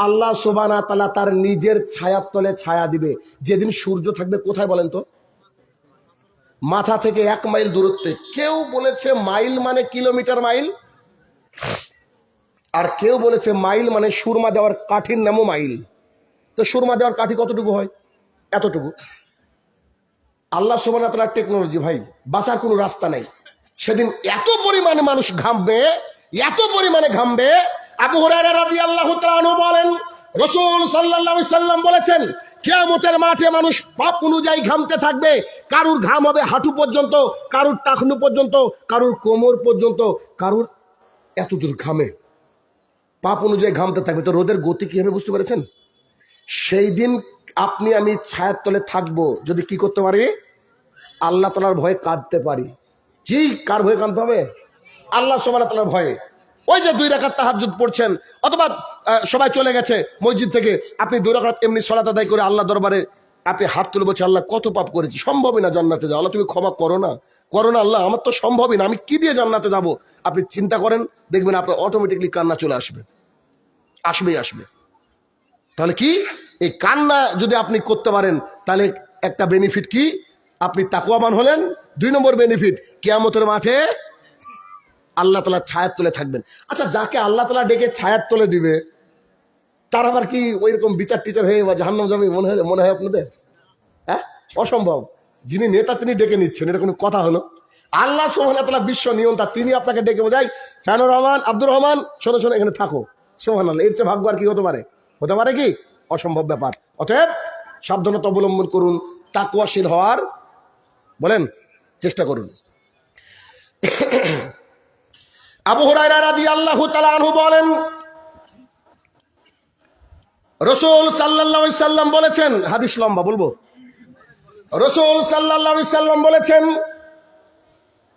আল্লাহ সুবহানাহু ওয়া তাআলা তার নিজের ছায়ার তলে ছায়া দিবে। যেদিন সূর্য থাকবে কোথায় বলেন তো? মাথা থেকে 1 মাইল দূরত্বে। কেউ বলেছে মাইল মানে কিলোমিটার মাইল, আর কেউ বলেছে মাইল মানে সুরমা দেওয়ার কাঠির নামও মাইল। তো সুরমা দেওয়ার কাঠি কতটুকু হয়? এতটুকু। আল্লাহ সুবহানাহু ওয়া তাআলার টেকনোলজি ভাই, বাঁচার কোনো রাস্তা নাই। সেদিন এত পরিমাণে মানুষ ঘামবে, এত পরিমাণে ঘামবে। আবু হুরায়রা রাদিয়াল্লাহু তাআলা আনহু বলেন, রাসূল সাল্লাল্লাহু আলাইহি সাল্লাম বলেছেন, কিয়ামতের মাঠে মানুষ পাপ অনুযায়ী ঘামতে থাকবে। কারুর ঘাম হবে হাঁটু পর্যন্ত, কারুর টাকনু পর্যন্ত, কারুর কোমর পর্যন্ত, কারুর এত দূর ঘামে। পাপ অনুযায়ী ঘামতে থাকবে। তো রোদের গতি কি হবে বুঝতে পেরেছেন? সেই দিন আপনি আমি ছায়ার তলে থাকবো যদি কি করতে পারি? আল্লাহ তাআলার ভয়ে কাঁদতে পারি। জি, কার ভয়ে কাঁদতে হবে? আল্লাহ সুবহানাহু ওয়া তাআলার ভয়ে। ওই যে 2 রাকাত তাহাজ্জুদ পড়ছেন, অথবা সবাই চলে গেছে মসজিদ থেকে, আপনি 2 রাকাত এমনি সালাত আদায় করে আল্লাহ দরবারে আপনি হাত তুলে বলছেন, আল্লাহ কত পাপ করেছি, সম্ভবই না জান্নাতে যাওয়া, আল্লাহ তুমি ক্ষমা করো না, করো না আল্লাহ, আমার তো সম্ভবই না, আমি কি দিয়ে জান্নাতে যাব? আপনি চিন্তা করেন, দেখবেন আপনার অটোমেটিকলি কান্না চলে আসবে, আসবেই আসবে। তাহলে কি এই কান্না যদি আপনি করতে পারেন, তাহলে একটা বেনিফিট কি? আপনি তাকওয়াবান হলেন। 2 নম্বর বেনিফিট, কিয়ামতের মাঠে আল্লাহ তাআলা ছায়ার তলে থাকবেন। আচ্ছা, যাকে আল্লাহ তাআলা ডেকে ছায়ার তলে দিবে, তার আবার কি ওইরকম বিচার টিচার হয়ে বা জাহান্নাম যাবে মনে হয় আপনাদের? হ্যাঁ, অসম্ভব। যিনি নেতা তিনি ডেকে নিচ্ছেন, এটা কোনো কথা হলো? আল্লাহ সুবহানাহু ওয়া তাআলা বিশ্ব নিয়ন্তা, তিনি আপনাকে ডেকে বোঝাই, শানুর রহমান, আব্দুর রহমান, শোনো শোনো এখানে থাকো। সুবহানাল্লাহ, এর চেয়ে ভাগ্য আর কি হতে পারে? হতে পারে কি? অসম্ভব ব্যাপার। অতএব সাবধানতা অবলম্বন করুন, তাকওয়াশীল হওয়ার বলেন চেষ্টা করুন। আবু হুরায়রা রাদিয়াল্লাহু তাআলা আনহু বলেন, রাসূল সাল্লাল্লাহু আলাইহি সাল্লাম বলেছেন, হাদিস লম্বা বলবো। রাসূল সাল্লাল্লাহু আলাইহি সাল্লাম বলেছেন,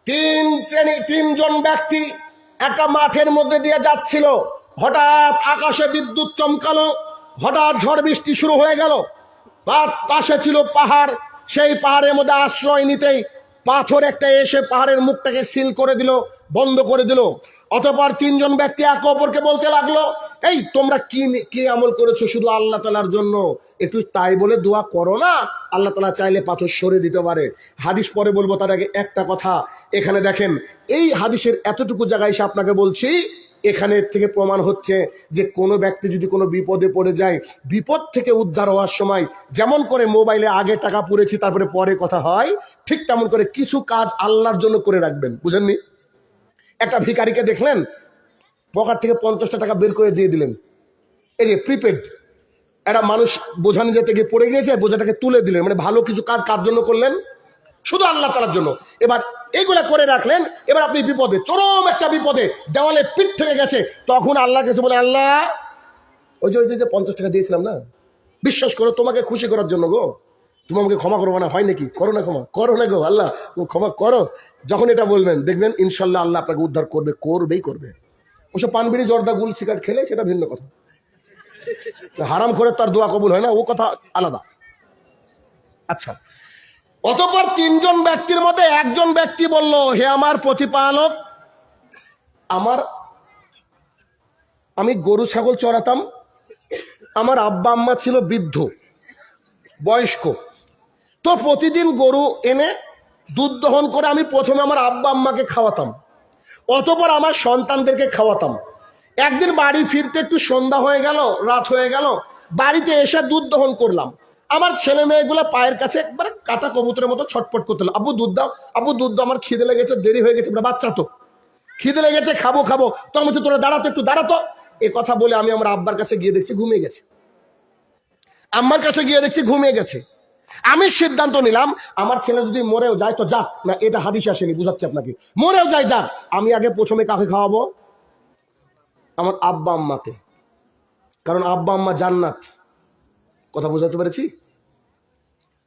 3 জন ব্যক্তি একটা মাঠের মধ্যে দিয়ে যাচ্ছিল। হঠাৎ আকাশে বিদ্যুৎ চমকালো, হঠাৎ ঝড় বৃষ্টি শুরু হয়ে গেল। তার পাশে ছিল পাহাড়, সেই পাহাড়ের মধ্যে আশ্রয় নিতেই পাথর একটা এসে পাহাড়ের মুখটাকে সিল করে দিল, বন্ধ করে দিল। অতঃপর 3 জন ব্যক্তি একে অপরকে বলতে লাগলো, এই তোমরা কি আমল করেছো শুধু আল্লাহ তাআলার জন্য, একটু তাই বলে দোয়া করো না, আল্লাহ তাআলা চাইলে পাথর সরে দিতে পারে। হাদিস পরে বলবো, তার আগে একটা কথা। এখানে দেখেন, এই হাদিসের এতটুকু জায়গায় এসে আপনাকে বলছি, এখানে থেকে প্রমাণ হচ্ছে যে কোনো ব্যক্তি যদি কোনো বিপদে পড়ে যায়, বিপদ থেকে উদ্ধার হওয়ার সময় যেমন করে মোবাইলে আগে টাকা পুড়েছি তারপরে পরে কথা হয়, ঠিক তেমন করে কিছু কাজ আল্লাহর জন্য করে রাখবেন। বুঝেননি? একটা ভিখারিকে দেখলেন, পকেট থেকে 50টা টাকা বের করে দিয়ে দিলেন, এই যে প্রিপেড। একটা মানুষ বোঝা নিয়ে যেতে গিয়ে পড়ে গিয়েছে, বোঝাটাকে তুলে দিলেন। মানে ভালো কিছু কাজ কার জন্য করলেন? শুধু আল্লাহ তাআলার জন্য। এবার এইগুলা করে রাখলেন। এবার আপনি বিপদে, চরম একটা বিপদে, দেওয়ালে পিঠ থেকে গেছে, তখন আল্লাহর কাছে বলে, আল্লাহ ওই যে 50 টাকা দিয়েছিলাম না, বিশ্বাস করো তোমাকে খুশি করার জন্য গো, তুমি আমাকে ক্ষমা করবো না, হয় নাকি? করো না, ক্ষমা করো না গো আল্লাহ, ক্ষমা করো। যখন এটা বলবেন, দেখবেন ইনশাল্লাহ আল্লাহ আপনাকে উদ্ধার করবে, করবেই করবে। ওসব পান বিড়ি জর্দা গুল সিগারেট খেলে সেটা ভিন্ন কথা, হারাম করে তার দোয়া কবুল হয় না, ও কথা আলাদা। আচ্ছা, অতঃপর 3 জন ব্যক্তির মধ্যে একজন ব্যক্তি বলল, হে আমার প্রতিপালক, আমি গরু ছাগল চড়াতাম, আমার আব্বা আম্মা ছিল বৃদ্ধ বয়স্ক, তো প্রতিদিন গরু এনে দুধ দহন করে আমি প্রথমে আমার আব্বা আম্মাকে খাওয়াতাম, অতঃপর আমার সন্তানদেরকে খাওয়াতাম। একদিন বাড়ি ফিরতে একটু সন্ধ্যা হয়ে গেল, রাত হয়ে গেল, বাড়িতে এসে দুধ দহন করলাম। আমার ছেলে মেয়েগুলো পায়ের কাছে একবারে কাটা কবুতরের মতো ছটপট করতে হলো, আব্বু দুধ দাও, আব্বু দুধ দাও, আমার খিদে লেগেছে, দেরি হয়ে গেছে, বাচ্চা তো খিদে লেগেছে, খাবো খাবো। তো আমি বলছি, তোরা দাঁড়াতো, একটু দাঁড়াতো। এ কথা বলে আমি আমার আব্বার কাছে গিয়ে দেখছি ঘুমিয়ে গেছে, আম্মার কাছে গিয়ে দেখছি ঘুমিয়ে গেছে। আমি সিদ্ধান্ত নিলাম আমার ছেলে যদি মরেও যায় তো যাক, না এটা হাদিস আসেনি, বুঝাচ্ছি আপনাকে, মরেও যায় যাক, আমি আগে প্রথমে কাকে খাওয়াবো? আমার আব্বা আম্মাকে, কারণ আব্বা আম্মা জান্নাত। কথা বোঝাতে পেরেছি?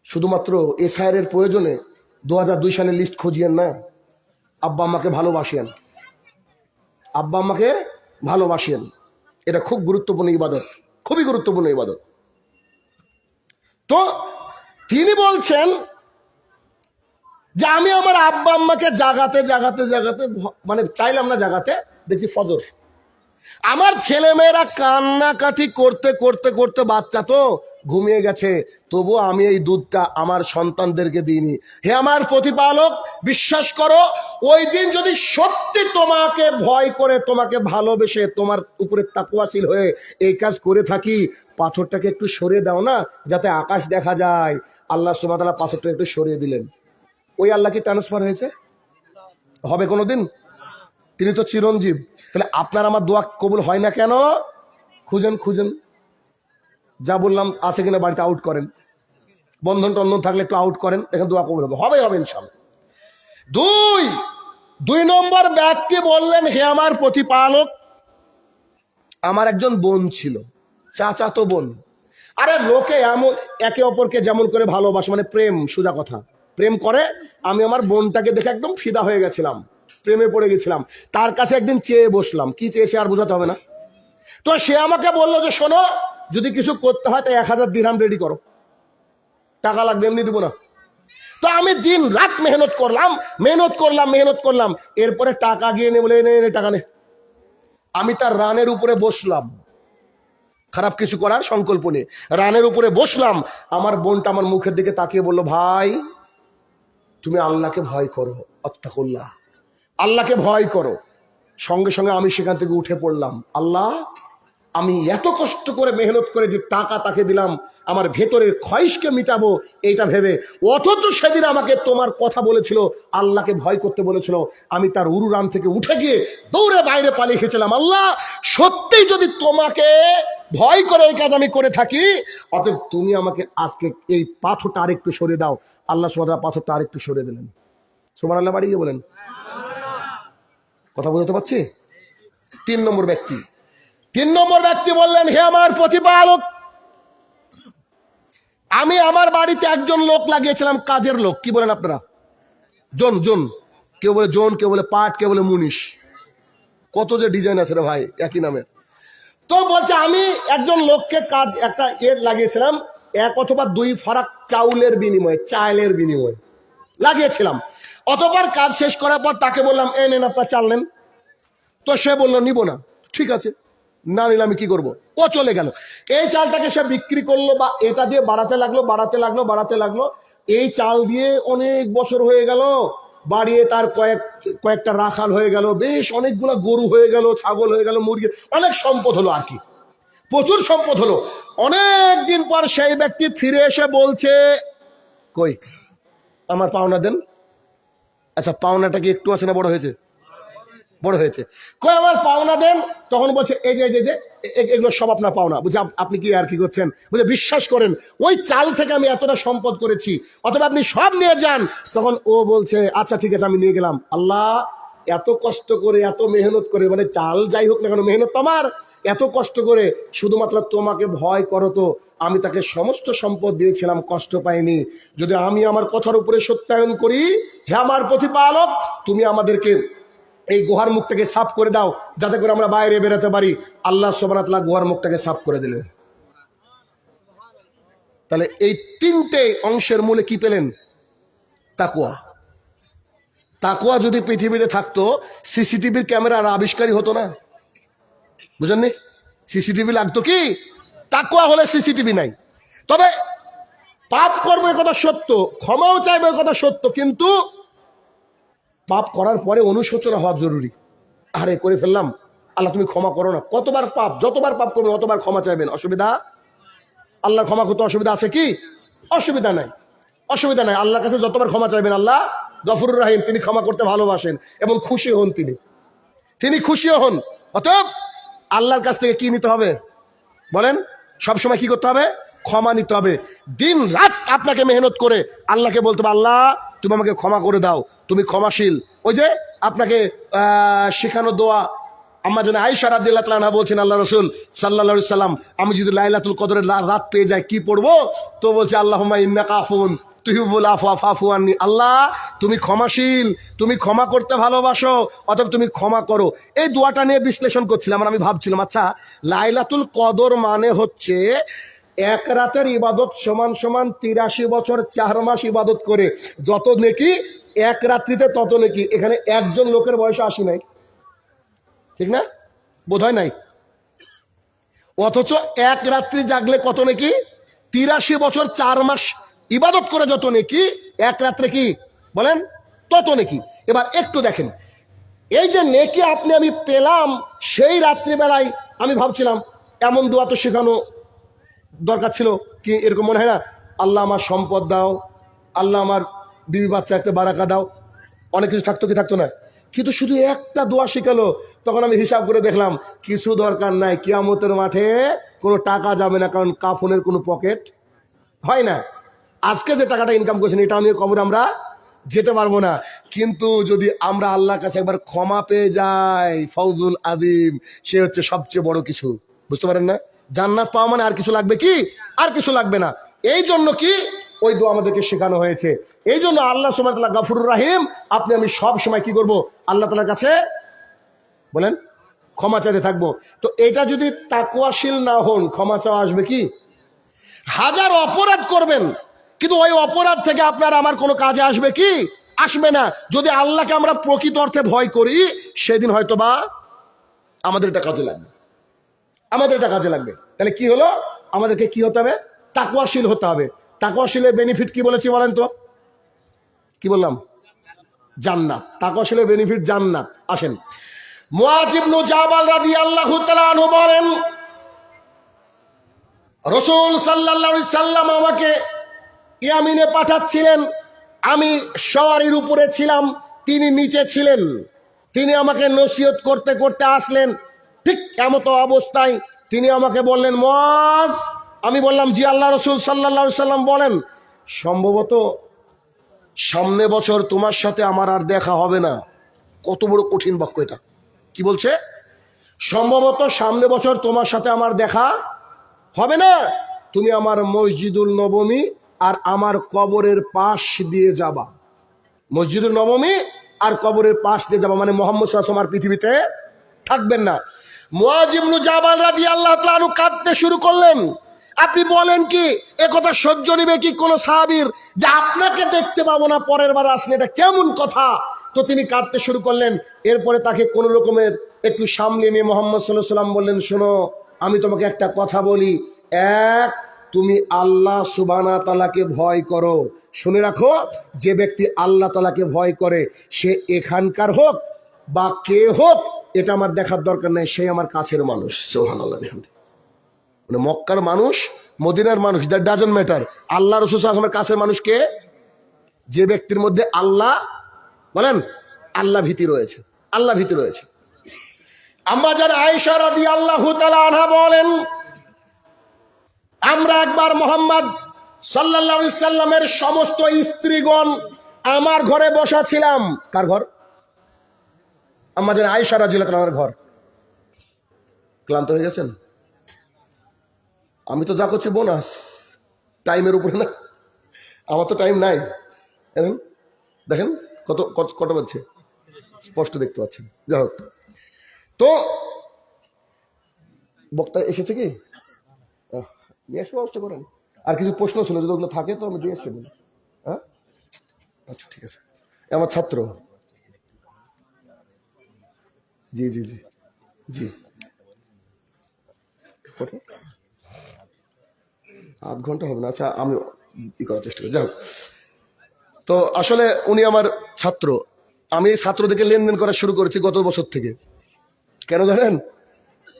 শুধুমাত্র এসআইয়ের প্রয়োজনে 2002 সালের লিস্ট খুঁজিয়েন না, আব্বা আম্মাকে ভালোবাসেন, আব্বা আম্মাকে ভালোবাসেন, এটা খুব গুরুত্বপূর্ণ ইবাদত, খুবই গুরুত্বপূর্ণ ইবাদত। তো তিনি বলছেন যে আমি আমার আব্বা আম্মাকে জাগাতে জাগাতে জাগাতে মানে চাইলাম না জাগাতে, দেখছি ফজর। আমার ছেলেমেয়েরা কান্নাকাটি করতে করতে করতে, বাচ্চা তো ঘুমিয়ে গেছে, তবু আমি এই দুধটা আমার সন্তানদেরকে দিইনি। হে আমার প্রতিপালক, বিশ্বাস করো ওই দিন যদি সত্যি তোমাকে ভয় করে, তোমাকে ভালোবেসে, তোমার উপরে তাকওয়াশীল হয়ে এই কাজ করে থাকি, পাথরটাকে একটু সরিয়ে দাও না, যাতে আকাশ দেখা যায়। আল্লাহ সুবহানাহু ওয়া তাআলা পাথরটা একটু সরিয়ে দিলেন। ওই আল্লাহ কি ট্রান্সফার হয়েছে? হবে কোনোদিন? তিনি তো চিরঞ্জীব। তাহলে আপনার আমার দোয়া কবুল হয় না কেন? খুঁজেন খুঁজেন, যা বললাম আছে কিনা বাড়িতে আউট করেন, বন্ধন টন্ধন থাকলে একটু আউট করেন, দেখেন দোয়া কবুল হবে, হবে হবে ইনশাআল্লাহ। দুই নম্বর ব্যক্তি বললেন, হে আমার প্রতিপালক, আমার একজন বোন ছিল, চাচাতো বোন। আরে লোকে এমন একে অপরকে যেমন করে ভালোবাসে, মানে প্রেম, সোজা কথা, প্রেম করে। আমি আমার বোনটাকে দেখে একদম ফিদা হয়ে গেছিলাম, প্রেমে পড়ে গেছিলাম। তার কাছে একদিন চেয়ে বসলাম, কি চেয়েছে আর বোঝাতে হবে না। তো সে আমাকে বললো যে শোনো, যদি কিছু করতে হয় তাই 1000 দিরহাম রেডি করো, টাকা লাগবে, এমনি দিব না। তো আমি দিন রাত মেহনত করলাম, মেহনত করলাম, মেহনত করলাম। এরপরে টাকা গিয়ে নে বলে, এনে টাকা নে। আমি তার রানের উপরে বসলাম, খারাপ কিছু করার সংকল্প নিয়ে রানের উপরে বসলাম। আমার বোনটা আমার মুখের দিকে তাকিয়ে বলল, ভাই তুমি আল্লাহকে ভয় করো, আত্তাকুল্লাহ, আল্লাহকে ভয় করো। সঙ্গে সঙ্গে আমি সেখান থেকে উঠে পড়লাম, আল্লাহ আমি এত কষ্ট করে মেহনত করে যে টাকা তাকে দিলাম আমার ভেতরের খয়েশকে মিটাবো এইটা ভেবে, অথচ সেদিন আমাকে তোমার কথা বলেছিল, আল্লাহকে ভয় করতে বলেছিল। আমি তার উরুরান থেকে উঠে গিয়ে দৌড়ে বাইরে পালিয়ে গেছিলাম। আল্লাহ সত্যিই যদি তোমাকে ভয় করে এই কাজ আমি করে থাকি, অতএব তুমি আমাকে আজকে এই পাথরটা আরেকটু সরিয়ে দাও। আল্লাহ সুবহানাহু ওয়া তাআলা পাথরটা আরেকটু সরিয়ে দিলেন। সুবহানাল্লাহ বাড়ি গিয়ে বলেন। কথা বুঝতে পারছি? তিন নম্বর ব্যক্তি বললেন, হে আমার প্রতিপালক, আমি আমার বাড়িতে একজন লোক লাগিয়েছিলাম, কাজের লোক। কি বলেন আপনারা? জন, কেউ বলে জন, কেউ বলে পাট, কেউ বলে মুনিশ, কত যে ডিজাইন আছে রে ভাই একই নামে। তো বলছে আমি একজন লোককে কাজ একটা লাগিয়েছিলাম, 1 অথবা 2 ফারাক চাউলের বিনিময়ে লাগিয়েছিলাম। অতঃপর কাজ শেষ করার পর তাকে বললাম, এই নেন আপনার চাল নেন। তো সে বললো নিব না। ঠিক আছে, না নিলে আমি কি করবো? ও চলে গেল। এই চালটাকে সে বিক্রি করলো, বা এটা দিয়ে বাড়াতে লাগলো। এই চাল দিয়ে অনেক বছর হয়ে গেল, বাড়িয়ে তার কয়েকটা রাখাল হয়ে গেল, বেশ অনেকগুলা গরু হয়ে গেল, ছাগল হয়ে গেল, মুরগি, অনেক সম্পদ হলো আর কি, প্রচুর সম্পদ হলো। অনেক দিন পর সেই ব্যক্তি ফিরে এসে বলছে, কই আমার পাওনা দেন। আচ্ছা, পাওনাটা কি একটু আছে না বড় হয়েছে? বড় হয়েছে। কই আমার পাওনা দেন। তখন বলছে এই যে এগুলো সব আপনার পাওনা। বুঝে আপনি কি আর কি করছেন? বুঝে বিশ্বাস করেন ওই চাল থেকে আমি এতটা সম্পদ করেছি, অথবা আপনি সব নিয়ে যান। তখন ও বলছে আচ্ছা ঠিক আছে, আমি নিয়ে গেলাম। আল্লাহ এত কষ্ট করে, এত মেহনত করে, মানে চাল যাই হোক না কেন, মেহনত আমার, এত কষ্ট করে শুধুমাত্র তোমাকে ভয় করো তো আমি তাকে সমস্ত সম্পদ দিয়েছিলাম, কষ্ট পাইনি। যদি আমি আমার কথার উপরে সত্যায়ন করি, হে আমার প্রতিপালক, তুমি আমাদেরকে এই গুহার মুখটাকে সাফ করে দাও, যাতে করে আমরা বাইরে বেরোতে পারি। আল্লাহ সুবহানাহু ওয়া তাআলা গুহার মুখটাকে সাফ করে দিলেন। তাহলে এই 3টে অংশের মূলে কি পেলেন? তাকওয়া যদি পৃথিবীতে থাকতো, সিসিটিভির ক্যামেরার আবিষ্কারই হতো না। বুঝেননি? সিসিটিভি লাগতো কি? তাকওয়া হলে সিসিটিভি নাই। তবে পাপ করবো এ কথা সত্য, ক্ষমাও চাইবো এ কথা সত্য, কিন্তু পাপ করার পরে অনুশোচনা হওয়া জরুরি। আরে করে ফেললাম, আল্লাহ তুমি ক্ষমা করো না। যতবার পাপ করবেন অতবার ক্ষমা চাইবেন। অসুবিধা? আল্লাহর ক্ষমা করতে অসুবিধা আছে কি? অসুবিধা নাই। আল্লাহর কাছে যতবার ক্ষমা চাইবেন, আল্লাহ গফুরুর রহিম, তিনি ক্ষমা করতে ভালোবাসেন এবং খুশি হন। তিনি খুশিও হন। অতএব আল্লাহর কাছ থেকে কি নিতে হবে বলেন? সবসময় কি করতে হবে? ক্ষমা নিতে হবে। দিন রাত আপনাকে মেহনত করে আল্লাহকে বলতে হবে, আল্লাহ তুমি আমাকে ক্ষমা করে দাও, তুমি ক্ষমাশীল। ওই যে আপনাকে শেখানো দোয়া, আম্মা জান আয়েশা রাদিয়াল্লাহু তাআলা আনহা বলছেন, আল্লাহ রাসূল সাল্লাল্লাহু আলাইহি সাল্লাম, আমি যদি লাইলাতুল কদরের রাত পেয়ে যাই কি পড়বো? তো বলছে, আল্লাহুম্মা ইন্নাকা আফুন তুহিব্বুল আফওয়া ফাফু আননি। আল্লাহ তুমি ক্ষমাশীল, তুমি ক্ষমা করতে ভালোবাসো, অতএব তুমি ক্ষমা করো। এই দোয়াটা নিয়ে বিশ্লেষণ করছিলাম আর আমি ভাবছিলাম, আচ্ছা লাইলাতুল কদর মানে হচ্ছে এক রাতের ইবাদত সমান সমান 83 বছর 4 মাস ইবাদত করে যত নেকি, এক রাত্রিতে তত নেকি। এখানে একজন লোকের বয়স 80 নাই, ঠিক না? বোধ হয় নাই। অথচ এক রাত্রি জাগলে কত নেকি? 83 বছর 4 মাস ইবাদত করে যত নেকি, এক রাত্রে কি বলেন তত নেকি। এবার একটু দেখেন, এই যে নেকি আপনি আমি পেলাম, সেই রাত্রিবেলায় আমি ভাবছিলাম এমন দোয়া তো শেখানো দরকার ছিল। কি এরকম মনে হয় না? আল্লাহ আমার সম্পদ দাও, আল্লাহ আমার বিবি বাচ্চা একটা বারাকা দাও, অনেক কিছু থাকতো কি থাকতো না? কিন্তু শুধু একটা দোয়া শিখালো। তখন আমি হিসাব করে দেখলাম কিছু দরকার নাই, কিয়ামতের মাঠে কোনো টাকা যাবে না, কারণ কাফনের কোনো পকেট হয় না। আজকে যে টাকাটা ইনকাম করছেন এটা নিয়ে কবর আমরা যেতে পারবো না। কিন্তু যদি আমরা আল্লাহর কাছে একবার ক্ষমা পেয়ে যাই, ফৌজুল আদিম, সে হচ্ছে সবচেয়ে বড় কিছু। বুঝতে পারেন না? জান্নাত পাওয়া মানে আর কিছু লাগবে কি? আর কিছু লাগবে না। এই জন্য কি ওই দোয়া আমাদেরকে শেখানো হয়েছে। এই জন্য আল্লাহ সুবহানাহু ওয়া তাআলা গফুরুর রাহিম, আপনি আমি সব সময় কি করব? আল্লাহ তাআলার কাছে বলেন ক্ষমা চাইতে থাকবো। তো এটা যদি তাকওয়াশীল না হন, ক্ষমা চাওয়া আসবে কি? হাজার অপরাধ করবেন, কিন্তু ওই অপরাধ থেকে আপনার আমার কোনো কাজে আসবে কি? আসবে না। যদি আল্লাহকে আমরা প্রকৃত অর্থে ভয় করি, সেদিন হয়তো বা আমাদের এটা কাজে লাগবে, আমাদের এটা কাজে লাগবে। তাহলে কি হলো? আমাদেরকে কি হতে হবে? তাকওয়াশীল হতে হবে। তাকওয়াশীলের বেনিফিট কি বলেছি বলেন তো? কি বললাম? জান্নাত। তাকওয়াশীলের বেনিফিট জান্নাত। আসেন, মুআয ইবনে জাবাল রাদিয়াল্লাহু তাআলা আনহু বলেন, রাসূল সাল্লাল্লাহু আলাইহি সাল্লাম আমাকে ইয়ামিনে পাঠাচ্ছিলেন, আমি সওয়ারির উপরে ছিলাম, তিনি নিচে ছিলেন। তিনি আমাকে নসিহত করতে করতে আসলেন। ঠিক এমতো অবস্থায় তিনি আমাকে বললেন, মুআয। আমি বললাম, জি আল্লাহ রাসূল সাল্লাল্লাহু আলাইহি সাল্লাম বলেন, সম্ভবত সামনে বছর তোমার সাথে আমার আর দেখা হবে না। কত বড় কঠিন বাক্য এটা! কি বলছে? সম্ভবত সামনে বছর তোমার সাথে আমার দেখা হবে না, তুমি আমার মসজিদুল নবমী আর আমার কবরের পাশ দিয়ে যাবা। মসজিদুল নবমী আর কবরের পাশ দিয়ে যাবা, মানে মুহাম্মদ সাল্লাল্লাহু আলাইহি ওয়াসাল্লাম আর পৃথিবীতে থাকবেন না। মুআয ইবনে জাবাল রাদিয়াল্লাহু তাআলা আনহু কাঁদতে শুরু করলেন। আপনি বলেন কি, একথা সহ্য নিবে কি কোনো সাহাবীর, যে আপনাকে দেখতে পাবো না পরের বার আসলে? এটা কেমন কথা? তো তিনি কাঁদতে শুরু করলেন। এরপরে তাকে কোনো রকমের একটু সামলে নিয়ে মুহাম্মদ সাল্লাল্লাহু আলাইহি ওয়াসাল্লাম বললেন, শোনো আমি তোমাকে একটা কথা বলি, এক, তুমি আল্লাহ সুবহানাহু ওয়া তাআলাকে ভয় করো। শুনে রাখো, যে ব্যক্তি আল্লাহ তাআলাকে ভয় করে, সে এখানকার হোক বা কে হোক, এটা আমার দেখার দরকার নেই, সে আমার কাছের মানুষ। সুবহানাল্লাহ। মানে মক্কার মানুষ, মদিনার মানুষ, দ্যাট ডাজন্ট ম্যাটার। আল্লাহ রাসূল সাল্লাল্লাহু আলাইহি ওয়াসাল্লামের কাছের মানুষকে, যে ব্যক্তির মধ্যে আল্লাহ বলেন আল্লাহ ভীতি রয়েছে, আল্লাহ ভীতি রয়েছে। আম্মা জান আয়েশা রাদিয়াল্লাহু তাআলা আনহা বলেন, আমরা একবার মুহাম্মদ সাল্লাল্লাহু আলাইহি সাল্লামের সমস্ত স্ত্রীগণ আমার ঘরে বসা ছিলাম। কার ঘর? আম্মা জান আয়েশা রাদিয়াল্লাহু তাআলার ঘর। ক্লান্ত হয়ে গেছেন? আমি তো যা করছি বোনাস, টাইমের উপরে না। আমার তো টাইম নাই। দেখেন কত কত বাজছে, স্পষ্ট দেখতে পাচ্ছেন। যাই হোক, তো বক্তা এসেছে কি? নিয়ে এসে ব্যবস্থা করেন। আর কিছু প্রশ্ন ছিল, যদি ওগুলো থাকে তো আমি দিয়ে এসে বলি। হ্যাঁ, আচ্ছা ঠিক আছে। আমার ছাত্র। জি জি জি জি, আধ ঘন্টা হবে না। আচ্ছা আমি করার চেষ্টা করি। যাই, তো আসলে উনি আমার ছাত্র। আমি ছাত্রদেরকে লেনদেন করা শুরু করেছি গত বছর থেকে। কেন জানেন?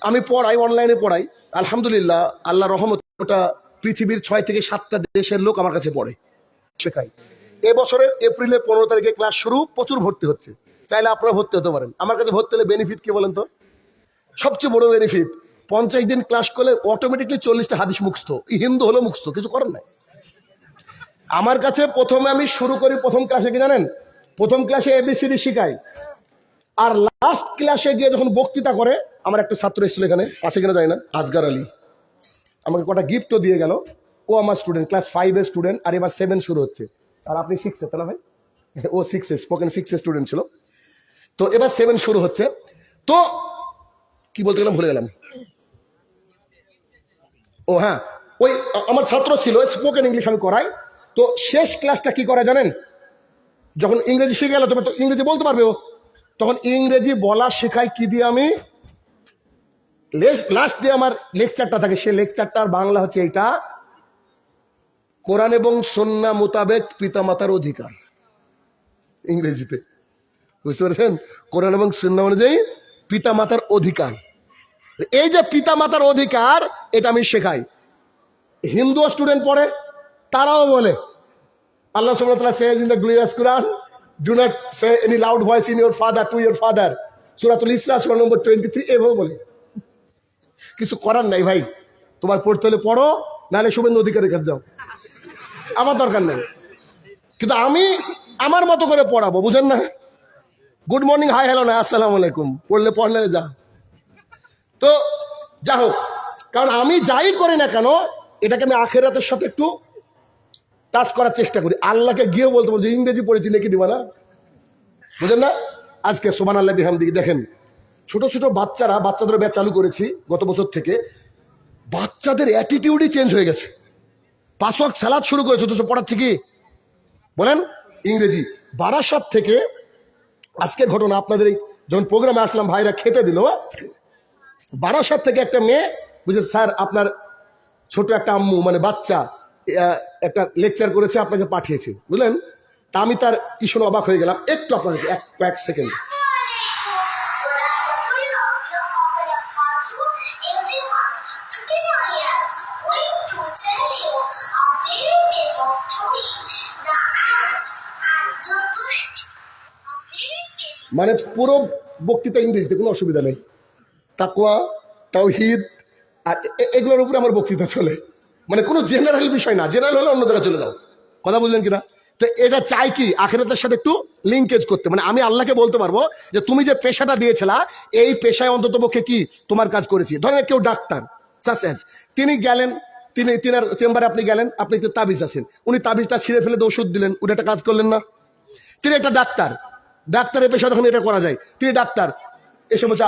আমি পড়াই, অনলাইনে পড়াই। আলহামদুলিল্লাহ, আল্লাহ রহমত, ওটা পৃথিবীর 6 থেকে 7টা দেশের লোক আমার কাছে পড়ে, শেখাই। এবছরের এপ্রিলের 15 তারিখে ক্লাস শুরু, প্রচুর ভর্তি হচ্ছে। চাইলে আপনারা ভর্তি হতে পারেন। আমার কাছে ভর্তি হলে বেনিফিট কি বলেন তো? সবচেয়ে বড় বেনিফিট, 50 দিন ক্লাস করলে অটোমেটিকলি 40টা হাদিস মুখস্থ, হিন্দু হলো মুখস্থ, কিছু করার নাই। আমার কাছে প্রথমে আমি শুরু করি প্রথম ক্লাসে কি জানেন, প্রথম ক্লাসে ABCD শিখাই, আর লাস্ট ক্লাসে গিয়ে যখন বক্তৃতা করে, আমার একটা ছাত্র এসেছিল এখানে, আছে কিনা জানি না, আসগার আলী, আমাকে কটা গিফটও দিয়ে গেল। ও আমার স্টুডেন্ট, ক্লাস 5-এর স্টুডেন্ট, আর এবার 7 শুরু হচ্ছে, আর আপনি 6-এ, তাই না ভাই? ও 6-এ, স্পোকেন 6-এর স্টুডেন্ট ছিল, তো এবার 7 শুরু হচ্ছে। তো কি বলতে গেলাম ভুলে গেলাম। ও হ্যাঁ, ওই আমার ছাত্র ছিল, স্পোকেন ইংলিশ আমি করাই। তো শেষ ক্লাসটা কি করে জানেন, যখন ইংরেজি শিখে গেল, তবে তো ইংরেজি বলতে পারবে ও, তখন ইংরেজি বলা শেখাই কি দিয়ে, আমি লাস্ট দিয়ে আমার লেকচারটা থাকে, সে লেকচারটার বাংলা হচ্ছে এইটা, কোরআন এবং সুন্নাহ মোতাবেক পিতামাতার অধিকার, ইংরেজিতে, বুঝতে পেরেছেন? কোরআন এবং সুন্নাহ অনুযায়ী পিতামাতার অধিকার। এই যে পিতামাতার অধিকার, এটা আমি শেখাই। হিন্দু স্টুডেন্ট পড়ে, তারাও বলে আল্লাহ সুবহানাহু ওয়া তাআলা says in the glorious Quran, do not say any loud voice in your father to your father, সূরাতুল ইসরা সূরা নম্বর 23, এভাবে বলে। কিছু করার নাই ভাই, তোমার পড়তে হলে পড়ো, নাহলে শুভেন্দু অধিকারের কাছে যাও, আমার দরকার নেই। কিন্তু আমি আমার মতো করে পড়াবো, বুঝেন না? গুড মর্নিং, হাই হ্যালো না, আসসালামু আলাইকুম, পড়লে পড়লে যা। তো যা হোক, কারণ আমি যাই করি না কেন, এটাকে আমি আখিরাতের সাথে একটু টাচ করার চেষ্টা করি। আল্লাহকে গিয়ে বলতে বলছি ইংরেজি পড়েছি, লিখে দিবা না, বুঝেন না? আজকে সুবহানাল্লাহ বিহামদিহি দেখেন, ছোট ছোট বাচ্চাদের ব্যাচ চালু করেছি গত বছর থেকে, বাচ্চাদের অ্যাটিটিউডই চেঞ্জ হয়ে গেছে। 5 ওয়াক্ত সালাত শুরু করেছে, তো পড়াচ্ছে কি বলেন? ইংরেজি। বারাসাত থেকে আজকের ঘটনা, আপনাদের যখন প্রোগ্রামে আসলাম, ভাইরা খেতে দিল, বারাসাত থেকে একটা মেয়ে বুঝে, স্যার আপনার ছোট একটা আম্মু মানে বাচ্চা একটা লেকচার করেছে, আপনাকে পাঠিয়েছে, বুঝলেন? তা আমি তার কি শুনে অবাক হয়ে গেলাম, একটু আপনাদেরকে এক সেকেন্ড। মানে পুরো বক্তৃতা ইংরেজিতে, কোনো অসুবিধা নেই, তাকওয়া, তাওহীদ আর এগুলোর উপরে আমার বক্তৃতা চলে, মানে কোনো জেনারেল বিষয় না, জেনারেল হলে অন্য জায়গায় চলে যাও, কথা বুঝলেন কিনা? তো এটা চাই কি, আখিরাতের সাথে একটু লিঙ্কেজ করতে, মানে আমি আল্লাহকে বলতে পারবো যে তুমি যে পেশাটা দিয়েছিলা, এই পেশায় অন্তত পক্ষে কি তোমার কাজ করেছি। ধরেন কেউ ডাক্তার, তিনি গেলেন, তিনার চেম্বারে আপনি গেলেন, আপনি তাবিজ আছেন, উনি তাবিজটা ছিঁড়ে ফেলে ওষুধ দিলেন, উনি একটা কাজ করলেন না? তিনি একটা ডাক্তারের পেশা যখন এটা করা যায়, তিনি ডাক্তার এসে বলছে,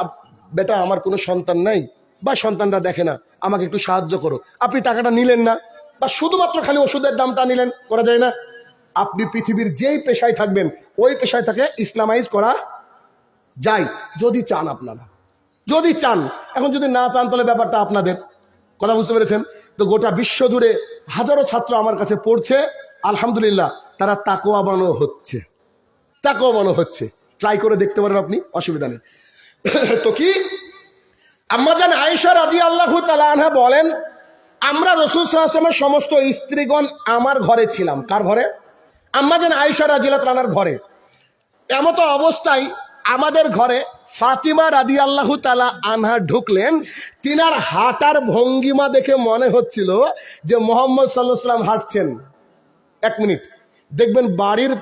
বেটা আমার কোনো সন্তান নাই, বা সন্তানরা দেখে না, আমাকে একটু সাহায্য করো, আপনি টাকাটা নিলেন না, বা শুধুমাত্র খালি ওষুধের দামটা নিলেন, করা যায় না? আপনি পৃথিবীর যেই পেশায় থাকবেন, ওই পেশায় থাকে ইসলামাইজ করা যায়, যদি চান আপনারা, যদি চান। এখন যদি না চান, তাহলে ব্যাপারটা আপনাদের, কথা বুঝতে পেরেছেন? তো গোটা বিশ্ব জুড়ে হাজারো ছাত্র আমার কাছে পড়ছে, আলহামদুলিল্লাহ, তারা তাকওয়া বানো হচ্ছে, ট্রাই করে দেখতে পারেন আপনি, অসুবিধা নেই। তো কি আম্মাজান আয়েশা রাদিয়াল্লাহু তাআলা আনহা বলেন, আমরা রাসূল সাল্লাল্লাহু আলাইহি ওয়াসাল্লামের সমস্ত স্ত্রীগণ আমার ঘরে ছিলাম। কার ঘরে? আম্মাজান আয়েশা রাদিয়াল্লাহু তাআলার ঘরে। এমতো অবস্থায় আমাদের ঘরে ফাতিমা রাদিয়াল্লাহু তাআলা আনহা ঢুকলেন। তিনার হাঁটার ভঙ্গিমা দেখে মনে হচ্ছিল যে মুহাম্মদ সাল্লাল্লাহু আলাইহি ওয়াসাল্লাম হাঁটছেন। 1 মিনিট দেখবেন, বাড়ির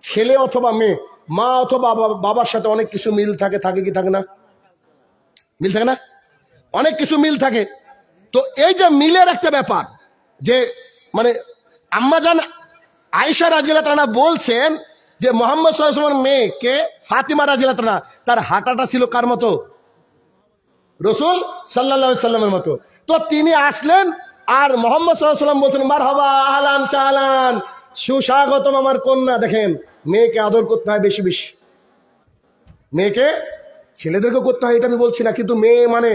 ছেলে অথবা মেয়ে, মা অথবা বাবার সাথে অনেক কিছু মিল থাকে কি থাকে না? মিল থাকে না? অনেক কিছু মিল থাকে। তো এই যে মিলের একটা ব্যাপার, যে মানে আম্মাজান আয়েশা রাদিয়াল্লাহু তাআলা বলছেন যে মুহাম্মদ সাল্লাল্লাহু আলাইহি ওয়াসাল্লামের মেয়েকে ফাতিমা রাদিয়াল্লাহু তাআলা, তার হাঁটাটা ছিল কার মতো? রাসূল সাল্লাল্লাহু আলাইহি ওয়াসাল্লামের মতো। তো তিনি আসলেন, আর মুহাম্মদ সাল্লাল্লাহু আলাইহি ওয়াসাল্লাম বলছেন, মারহাবা, আহলান সাহলান, সুস্বাগতম আমার কন্যা। দেখেন, মেয়েকে আদর করতে হয় বেশি বেশি, মেয়েকে, ছেলেদেরকে করতে হয় এটা আমি বলছি না, কিন্তু মেয়ে মানে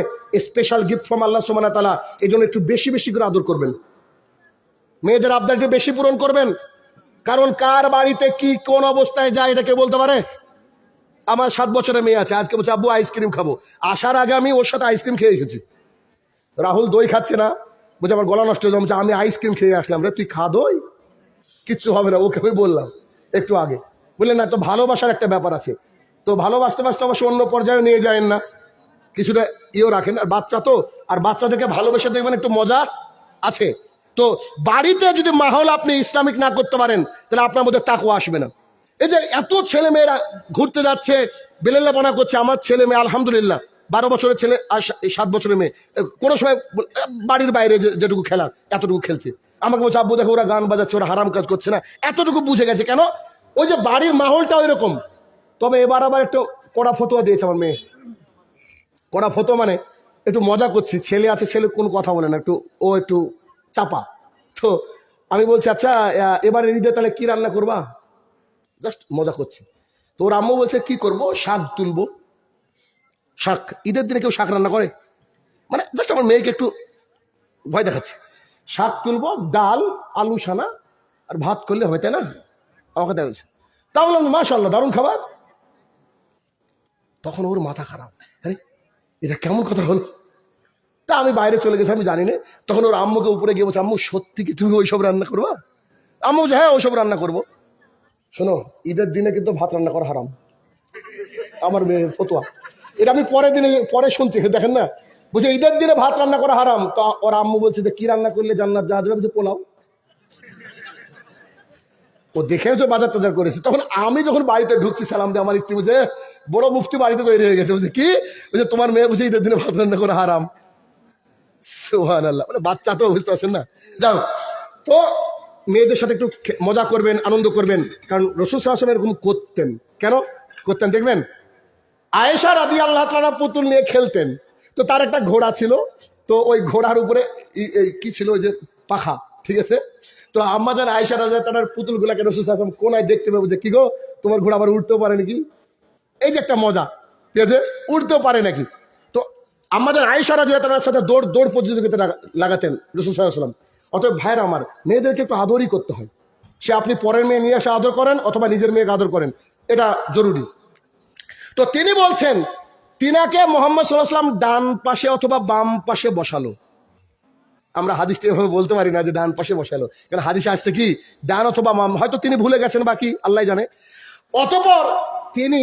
স্পেশাল গিফট ফ্রম আল্লাহ সুবহানাহু ওয়া তাআলা, এই জন্য একটু বেশি বেশি করে আদর করবেন, মেয়েদের আবদার একটু বেশি পূরণ করবেন। কারণ কার বাড়িতে কি কোন অবস্থায় যায় এটা কে বলতে পারে? আমার 7 বছরের মেয়ে আছে, আজকে বলছে আব্বু আইসক্রিম খাবো, আসার আগে আমি ওর সাথে আইসক্রিম খেয়ে এসেছি। রাহুল দই খাচ্ছে না, বলছে আমার গলা নষ্ট হয়ে যাচ্ছে, আমি আইসক্রিম খেয়ে আসলাম। রে তুই খা দই, কিচ্ছু হবে না, ওকে আমি বললাম একটু আগে, বললেন না, তো ভালোবাসার একটা ব্যাপার আছে, তো ভালোবাসতে বাসতে অবশ্য অন্য পর্যায়ে নিয়ে যায় না, কিছুটা ইয়েও রাখেন। আর বাচ্চা তো, আর বাচ্চাদেরকে ভালোবেসে দেখবেন একটু মজা আছে। তো বাড়িতে যদি মাহল আপনি ইসলামিক না করতে পারেন, তাহলে আপনার মধ্যে তাকওয়া আসবে না। এই যে এত ছেলে মেয়েরা ঘুরতে যাচ্ছে, বেলেল্লাপনা করছে, আমার ছেলে মেয়ে আলহামদুলিল্লাহ 12 বছরের ছেলে আর 7 বছরের মেয়ে কোনো সময় বাড়ির বাইরে যেটুকু খেলার এতটুকু খেলছে। আমাকে বলছে, আব্বু দেখো ওরা গান বাজাচ্ছে, ওরা হারাম কাজ করছে না। এতটুকু বুঝে গেছে। কেন? ওই যে বাড়ির মাহলটা ওই রকম। তবে এবার আবার একটু কড়া ফতোয়া দিয়েছে আমার মেয়ে। কড়া ফতোয়া মানে একটু মজা করছি, ছেলে আছে, ছেলে কোনো কথা বলে না, একটু চাপা। তো আমি বলছি, আচ্ছা এবারে ঈদে তাহলে কি রান্না করবা? জাস্ট মজা করছি। তো ওর আম্মু বলছে, কি করব? শাক তুলবো। শাক? ঈদের দিনে কেউ শাক রান্না করে? মানে জাস্ট আমার মেয়েকে একটু ভয় দেখাচ্ছে। শাক তুলবো, ডাল, আলু সানা আর ভাত করলে হবে, তাই না? আমাকে দেখা বলছে। তা বললাম, মাশাআল্লাহ, দারুণ খাবার। তখন ওর মাথা খারাপ, আরে এটা কেমন কথা হলো? তা আমি বাইরে চলে গেছি, আমি জানি না। তখন ওর আম্মুকে উপরে গিয়ে বলছে, আম্মু সত্যি কি তুমি ওইসব রান্না করবা? আম্মু বলছে, হ্যাঁ ওইসব রান্না করবো। শোনো, ঈদের দিনে কিন্তু ভাত রান্না করা হারাম। আমার মেয়ের ফতোয়া এটা আমি পরে শুনছি, দেখেন না, বলছে ঈদের দিনে ভাত রান্না করা হারাম। তো ওর আম্মু বলছে যে কি রান্না করলে জান্নাত যাওয়া যাবে? বলছে পোলাও। ও দেখেও যে বাজার টাজার করেছে। তখন আমি যখন বাড়িতে ঢুকছি সালাম দিয়ে, আমার স্ত্রী বলছে, বড় মুফতি বাড়িতে তৈরি হয়ে গেছে। বলছে কি? বলছে তোমার মেয়ে বুঝে ঈদের দিনে ভাত রান্না করা হারাম। সুবহানাল্লাহ। মানে বাচ্চা তো বুঝতে পারছেন না। যাও, তো মেয়েদের সাথে একটু মজা করবেন, আনন্দ করবেন। কারণ রাসূল সাল্লাল্লাহু আলাইহি ওয়াসাল্লাম এরকম করতেন। কেন করতেন দেখবেন। আয়েশা রাদিয়াল্লাহু তাআলা পুতুল নিয়ে খেলতেন। তো তার একটা ঘোড়া ছিল। তো ওই ঘোড়ার উপরে কি ছিল, ওই যে পাখা, ঠিক আছে? তো আম্মা জান আয়েশা রাদিয়াল্লাহু তাআলার পুতুলগুলাকে রাসূল সাল্লাল্লাহু আলাইহি ওয়াসাল্লাম কোনায় দেখতে পাবে যে, কি গো তোমার ঘোড়া আবার উঠতেও পারে নাকি? এই যে একটা মজা, ঠিক আছে, উঠতেও পারে নাকি। তো আম্মা জান আয়েশা রাদিয়াল্লাহু তাআলার সাথে দৌড় প্রতিযোগিতা লাগাতেন রাসূল সাল্লাল্লাহু আলাইহি ওয়াসাল্লাম। অতএব ভাইরা আমার, মেয়েদেরকে একটু আদরই করতে হয়। সে আপনি পরের মেয়ে নিয়ে এসে আদর করেন অথবা নিজের মেয়েকে আদর করেন, এটা জরুরি। তো তিনি বলছেন, তিনাকে মুহাম্মদ সাল্লাল্লাহু আলাইহি ওয়াসাল্লাম ডান পাশে অথবা বাম পাশে বসালো। আমরা হাদিসটা এভাবে বলতে পারি না যে ডান পাশে বসালো, কারণ হাদিসে আসছে কি ডান অথবা বাম, হয়তো তিনি ভুলে গেছেন, বাকি আল্লাহ জানে। অতঃপর তিনি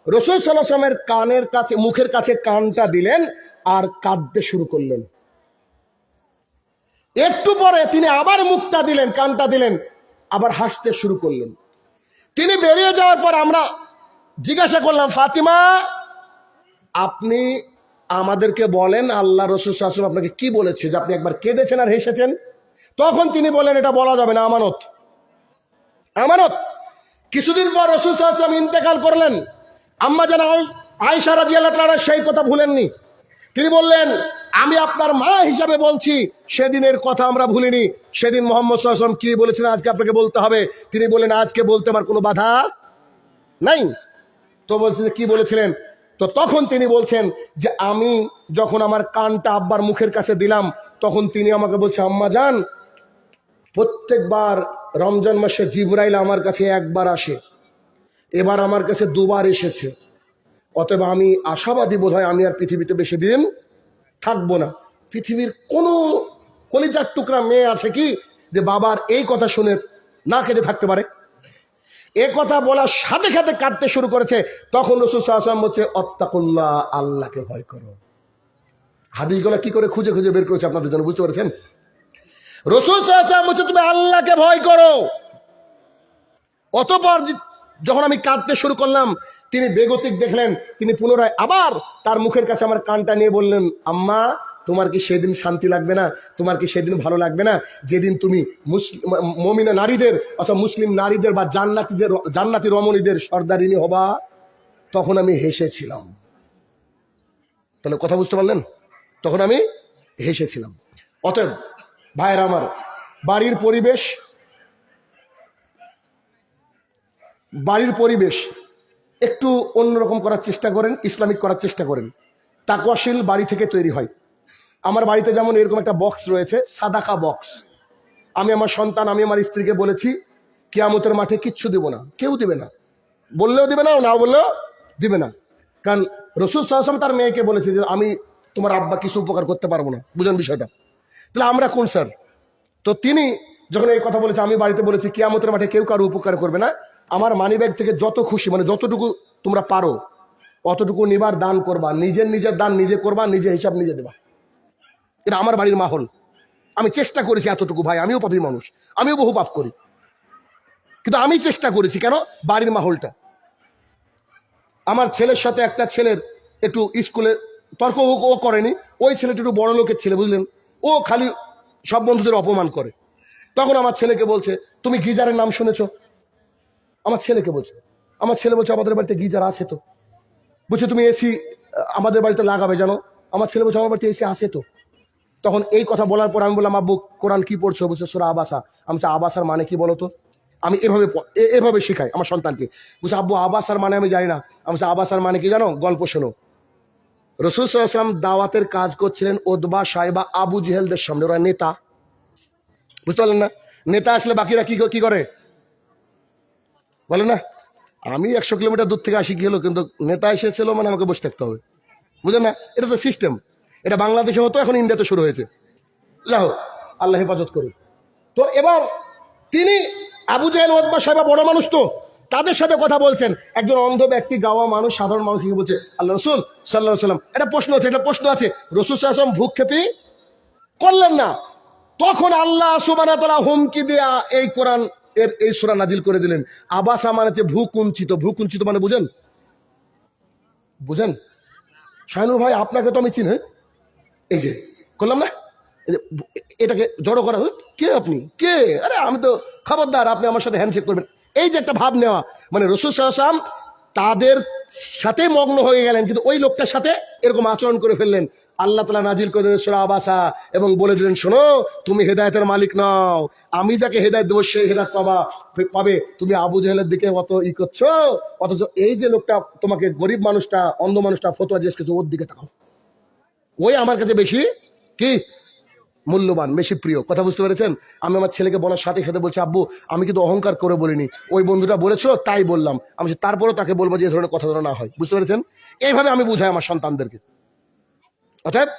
রাসূল সাল্লাল্লাহু আলাইহি ওয়াসাল্লামের কানের কাছে, মুখের কাছে কানটা দিলেন আর কাঁদতে শুরু করলেন। একটু পরে তিনি আবার মুখটা দিলেন, কানটা দিলেন, আবার হাসতে শুরু করলেন। তিনি বেরিয়ে যাওয়ার পর আমরা জিজ্ঞাসা করলাম, ফাতিমা আপনি আমাদেরকে বলেন আল্লাহ রাসূল সাল্লাল্লাহু আলাইহি ওয়াসাল্লাম আপনাকে কি বলেছে যে আপনি একবার কেঁদেছেন আর হেসেছেন? তখন তিনি বলেন, এটা বলা যাবে না, আমানত। আমানত। কিছুদিন পর রাসূল সাল্লাল্লাহু আলাইহি ওয়াসাল্লাম ইন্তেকাল করলেন। আম্মা জান আয়েশা রাদিয়াল্লাহু তাআলা সেই কথা ভুলেননি। তিনি বললেন, আমি আপনার মা হিসাবে বলছি, সেদিনের কথা আমরা ভুলিনি। সেদিন মুহাম্মদ সাল্লাল্লাহু আলাইহি ওয়াসাল্লাম কি বলেছিলেন আজকে আপনাকে বলতে হবে। তিনি বলেন, আজকে বলতে আমার কোনো বাধা নাই। তো বলছে যে কি বলেছিলেন? তো তখন তিনি বলছেন যে আমি যখন আমার কানটা আব্বার মুখের কাছে দিলাম, তখন তিনি আমাকে বলছে, আম্মা জান প্রত্যেকবার রমজান মাসে জিবরাইল আমার কাছে একবার আসে, এবার আমার কাছে 2 বার এসেছে। অতএব আমি আশাবাদী, বোধ হয় আমি আর পৃথিবীতে বেশি দিন থাকবো না। পৃথিবীর কোনো কলিজার টুকরা মেয়ে আছে কি যে বাবার এই কথা শুনে না কেঁদে থাকতে পারে? এ কথা বলার সাথে সাথে কাঁদতে শুরু করেছে। তখন রাসূল সাল্লাল্লাহু আলাইহি ওয়াসাল্লাম বলছে, অত্তাকুল্লাহ, আল্লাহকে ভয় করো। হাদিসগুলো কি করে খুঁজে খুঁজে বের করেছে আপনাদের জন্য, বুঝতে পারছেন? রাসূল সাল্লাল্লাহু আলাইহি ওয়াসাল্লাম বলছে, তুমি আল্লাহকে ভয় করো। অতঃপর যখন আমি কাঁদতে শুরু করলাম, তিনি বেগতিক দেখলেন। তিনি পুনরায় আবার তার মুখের কাছে আমার কানটা নিয়ে বললেন, আম্মা তোমার কি সেদিন শান্তি লাগবে না? তোমার কি সেদিন ভালো লাগবে না যেদিন তুমি মুমিনা নারীদের অথবা মুসলিম নারীদের বা জান্নাতি রমণীদের সর্দারিনী হবা? তখন আমি হেসেছিলাম। তাহলে কথা বুঝতে পারলেন? তখন আমি হেসেছিলাম। অতএব ভাইয়েরা আমার, বাড়ির পরিবেশ একটু অন্যরকম করার চেষ্টা করেন, ইসলামিক করার চেষ্টা করেন। তাকওয়াশীল বাড়ি থেকে তৈরি হয়। আমার বাড়িতে যেমন এরকম একটা বক্স রয়েছে, সাদাকা বক্স। আমি আমার সন্তান, আমি আমার স্ত্রীকে বলেছি, কিয়ামতের মাঠে কিচ্ছু দেব না, কেউ দেবে না, বললেও দেবে না, না বললেও দিবে না। কারণ রাসূল সাল্লাল্লাহু আলাইহি ওয়াসাল্লাম তার মেয়েকে বলেছে যে আমি তোমার আব্বা কিছু উপকার করতে পারবো না। বুঝেন বিষয়টা? তাহলে আমরা কোন স্যার? তো তিনি যখন এই কথা বলেছে, আমি বাড়িতে বলেছি কিয়ামতের মাঠে কেউ কারো উপকার করবে না। আমার মানিব্যাগ থেকে যত খুশি, মানে যতটুকু তোমরা পারো অতটুকু নিবার দান করবা, নিজের দান নিজে করবা, নিজে হিসাব নিজে দেবা। এটা আমার বাড়ির মাহল। আমি চেষ্টা করেছি এতটুকু ভাই, আমিও পাপী মানুষ, আমিও বহু পাপ করি, কিন্তু আমি চেষ্টা করেছি। কেন? বাড়ির মাহলটা। আমার ছেলের সাথে একটা ছেলের একটু স্কুলে তর্ক ও করেনি, ওই ছেলেটা একটু বড় লোকের ছেলে, বুঝলেন, ও খালি সব বন্ধুদের অপমান করে। তখন আমার ছেলেকে বলছে, তুমি গিজারের নাম শুনেছো? আমার ছেলেকে বলছে, আমার ছেলে বলছে আমাদের বাড়িতে গিজার আছে তো। বলছে তুমি এসি আমাদের বাড়িতে লাগাবে জানো? আমার ছেলে বলছে আমার বাড়িতে এসি আছে তো। তখন এই কথা বলার পর আমি বললাম, আব্বু কোরআন কি পড়ছো? বলছে সূরা আবাসা। আমি বলছি আবাসার মানে কি বলো তো? আমি এভাবে শেখাই আমার সন্তানকে। বলছে আব্বু আবাসার মানে আমি জানি না। আমি বলছি আবাসার মানে কি জানো? গল্প শোনো। রাসূল সাল্লাল্লাহু আলাইহি ওয়াসাল্লাম দাওয়াতের কাজ করছিলেন উতবা, সাইবা, আবু জেহেলদের সামনে। ওরা নেতা, বুঝতে পারলেন না? নেতা আসলে বাকিরা কি করে বলেন না? আমি 100 কিলোমিটার দূর থেকে আসি কি হলো, কিন্তু নেতা এসেছিল মানে আমাকে বসে থাকতে হবে, বুঝলেন না? এটা তো সিস্টেম। এটা বাংলাদেশে হতো, এখন ইন্ডিয়াতে শুরু হয়েছে। আল্লাহ হেফাজত করুন। তো এবার তিনি আবু জেহেল, উতবা, সাইবা বড় মানুষ, তো তাদের সাথে কথা বলছেন। একজন অন্ধ ব্যক্তি, গাওয়া মানুষ, সাধারণ মানুষ বলছে আল্লাহ রাসূল সাল্লাল্লাহু আলাইহি ওয়াসাল্লাম, এটা প্রশ্ন আছে, এটা প্রশ্ন আছে। রাসূল সাল্লাল্লাহু আলাইহি ওয়াসাল্লাম ভ্রুক্ষেপই করলেন না। তখন আল্লাহ সুবহানাহু ওয়া তাআলা হুমকি দেয়া এই কোরআন এর এই সূরা নাজিল করে দিলেন। আবাসা মানে হচ্ছে ভূকুঞ্চিত। ভূকুঞ্চিত মানে বুঝেন? শাহিনুর ভাই আপনাকে তো আমি চিনি, এই যে করলাম না, এই যে এটাকে জড়ো করা। কে আপনি? কে? আরে আমি তো, খবরদার আপনি আমার সাথে হ্যান্ডশেক করবেন, এই যে একটা ভাব নেওয়া। মানে রাসূল সাল্লাল্লাহু আলাইহি ওয়াসাল্লাম তাদের সাথে মগ্ন হয়ে গেলেন, কিন্তু ওই লোকটার সাথে এরকম আচরণ করে ফেললেন। আল্লাহ তাআলা নাজিল করে দিলেন সূরা আবাসা এবং বলে দিলেন, শোনো তুমি হেদায়েতের মালিক নও, আমি যাকে হেদায়েত দেবো সেই হেদায়েত পাবে। তুমি আবু জেহেলের দিকে অত করছো, অথচ এই যে লোকটা তোমাকে, গরিব মানুষটা, অন্ধ মানুষটা ফতোয়া জিজ্ঞেস করছে, ওর দিকে তাকাও। ওই আমার কাছে বেশি কি মূল্যবান, বেশি প্রিয়। কথা বুঝতে পেরেছেন? আমি আমার ছেলেকে বলার সাথে সাথে বলছি, আব্বু আমি কিন্তু অহংকার করে বলিনি, ওই বন্ধুটা বলেছিল তাই বললাম। আমি তারপরেও তাকে বলবো যে এই ধরনের কথা যেন না হয়। বুঝতে পেরেছেন? এইভাবে আমি বুঝাই আমার সন্তানদেরকে। অতএব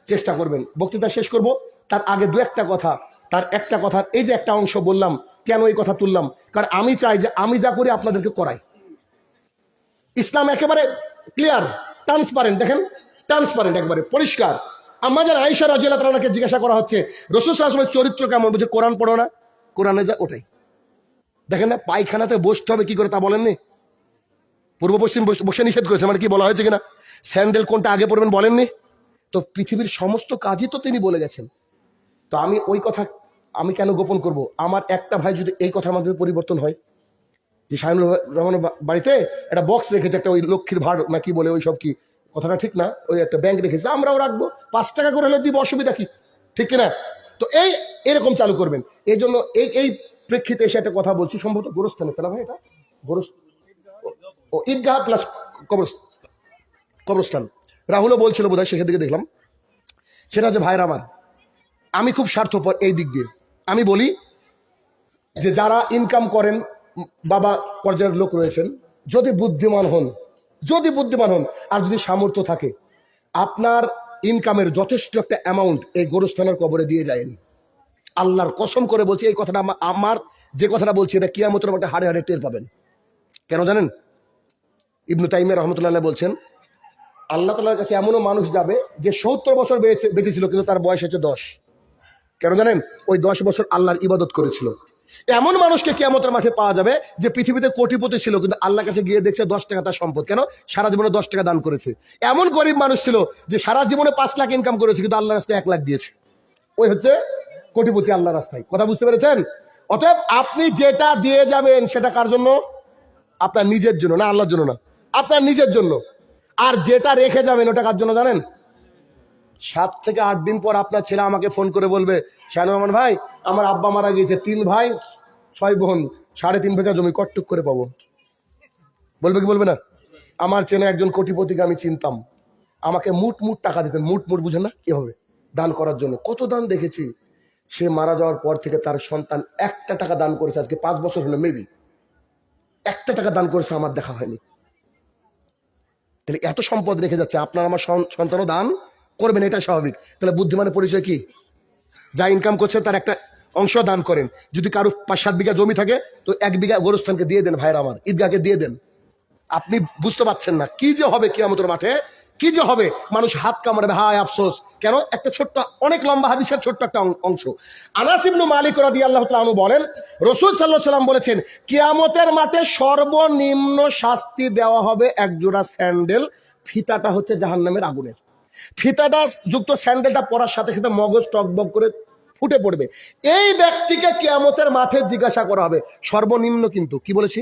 চেষ্টা করবেন। বক্তৃতা শেষ করব, তার আগে দু একটা কথা, তার একটা কথার এই যে একটা অংশ বললাম, কেন এই কথা তুললাম? কারণ আমি চাই যে আমি যা করি আপনাদেরকে করাই। ইসলাম একেবারে ক্লিয়ার, ট্রান্সপারেন্ট। দেখেন, ট্রান্সপারেন্ট, একবারে পরিষ্কার। আমাদের আয়েশা রাদিয়াল্লাহু তাআলাকে জিজ্ঞাসা করা হচ্ছে রাসূল সাল্লাল্লাহু আলাইহি ওয়াসাল্লামের চরিত্র কেমন? বলছে কোরআন পড়ো না, কোরআনে যা ওটাই। দেখেন না, পায়খানাতে বসতে হবে কি করে তা বলেননি? পূর্ব পশ্চিম বসে নিষেধ করেছে, মানে কি বলা হয়েছে কিনা? স্যান্ডেল কোনটা আগে পড়বেন বলেননি? তো পৃথিবীর সমস্ত কাজই তো তিনি বলে গেছেন। তো আমি ওই কথা আমি কেন গোপন করব? আমার একটা ভাই যদি এই কথার মাধ্যমে পরিবর্তন হয়, যে শাহিনুর রহমানের বাড়িতে একটা বক্স রেখেছে, একটা ওই লক্ষ্মীর ভাড় না কি বলে, ওই সব কি কথাটা ঠিক না, ওই একটা ব্যাংক রেখেছে, আমরাও রাখবো, 5 টাকা করে হলে দিব, অসুবিধা কি? ঠিক কিনা? তো এরকম চালু করবেন। এই জন্য এই প্রেক্ষিতে এসে একটা কথা বলছি, সম্ভবত গোরস্থানে, তাহলে ভাই এটা ঈদগাহ প্লাস কবরস্থান। রাহুলও বলছিল বোধহয়, সেখান থেকে দেখলাম। সেটা হচ্ছে, ভাইরা আমার, আমি খুব স্বার্থপর এই দিক দিয়ে। আমি বলি যে যারা ইনকাম করেন, বাবা পর্যায়ের লোক রয়েছেন, যদি বুদ্ধিমান হন আর যদি সামর্থ্য থাকে, আপনার ইনকামের যথেষ্ট একটা অ্যামাউন্ট এই গোরস্থানের কবরে দিয়ে যায়নি। আল্লাহর কসম করে বলছি, এই কথাটা আমার যে কথাটা বলছি, এটা কিয়ামতের মাঠে হাড়ে হাড়ে টের পাবেন। কেন জানেন? ইবনে তাইমিয়া রাহমাতুল্লাহ বলছেন, আল্লাহ তাআলার কাছে এমনও মানুষ যাবে যে 70 বছর বেঁচে ছিল, কিন্তু তার বয়স হচ্ছে 10। কেন জানেন? ওই 10 বছর আল্লাহর ইবাদত করেছিল। এমন মানুষকে কিয়ামতের মাঠে পাওয়া যাবে যে পৃথিবীতে কোটিপতি ছিল, কিন্তু আল্লাহর কাছে গিয়ে দেখছে 10 টাকা তার সম্পদ। কেন? সারা জীবনে 10 টাকা দান করেছে। এমন গরিব মানুষ ছিল যে সারা জীবনে 5 লাখ ইনকাম করেছে, কিন্তু আল্লাহর রাস্তায় 1 লাখ দিয়েছে। ওই হচ্ছে কোটিপতি আল্লাহর রাস্তায়। কথা বুঝতে পেরেছেন? অতএব আপনি যেটা দিয়ে যাবেন সেটা কার জন্য? আপনার নিজের জন্য, না আল্লাহর জন্য না, আপনার নিজের জন্য। আর যেটা রেখে যাবেন ওটা কার জন্য জানেন? 7 থেকে 8 দিন পর আপনার ছেলে আমাকে ফোন করে বলবে, শাহিনুর রহমান ভাই, আমার আব্বা মারা গিয়েছে, 3 ভাই 6 বোন, 3.5 বিঘা জমি কটটুক করে পাবো। বলবে কি বলবে না? আমার চেনে একজন কোটিপতিকে আমি চিনতাম, আমাকে মুট টাকা দিতেন, মুট বুঝেন না, এভাবে দান করার জন্য। কত দান দেখেছি। সে মারা যাওয়ার পর থেকে তার সন্তান 1 টাকা দান করেছে, আজকে 5 বছর হলো, মেবি 1 টাকা দান করেছে, আমার দেখা হয়নি। তাহলে এত সম্পদ রেখে যাচ্ছে, আপনার আমার সন্তানও দান করবেন, এটা স্বাভাবিক। তাহলে বুদ্ধিমানের পরিচয় কি? যা ইনকাম করছে তার একটা অংশ দান করেন। যদি কারো 5-7 বিঘা জমি থাকে, তো 1 বিঘা গোরস্থানকে দিয়ে দেন, ভাইরা আমার, ঈদগাহকে দিয়ে দেন। আপনি বুঝতে পারছেন না কি যে হবে কিয়ামতের মাঠে, কি যে হবে। মানুষ হাত কামড়াবে, হায় আফসোস। কেন? একটা ছোট্ট, অনেক লম্বা হাদিসের ছোট্ট একটা অংশ। আনাস ইবনে মালিক রাদিয়াল্লাহু তাআলা আনহু বলেন, রাসূল সাল্লাল্লাহু আলাইহি সাল্লাম বলেছেন, কিয়ামতের মাঠে সর্বনিম্ন শাস্তি দেওয়া হবে এক জোড়া স্যান্ডেল। ফিতাটা হচ্ছে জাহান্নামের আগুনের। ফিতাটা যুক্ত স্যান্ডেলটা পরার সাথে সাথে মগজ টকবক করে ফুটে পড়বে। এই ব্যক্তিকে কিয়ামতের মাঠে জিজ্ঞাসা করা হবে, সর্বনিম্ন, কিন্তু কি বলেছি,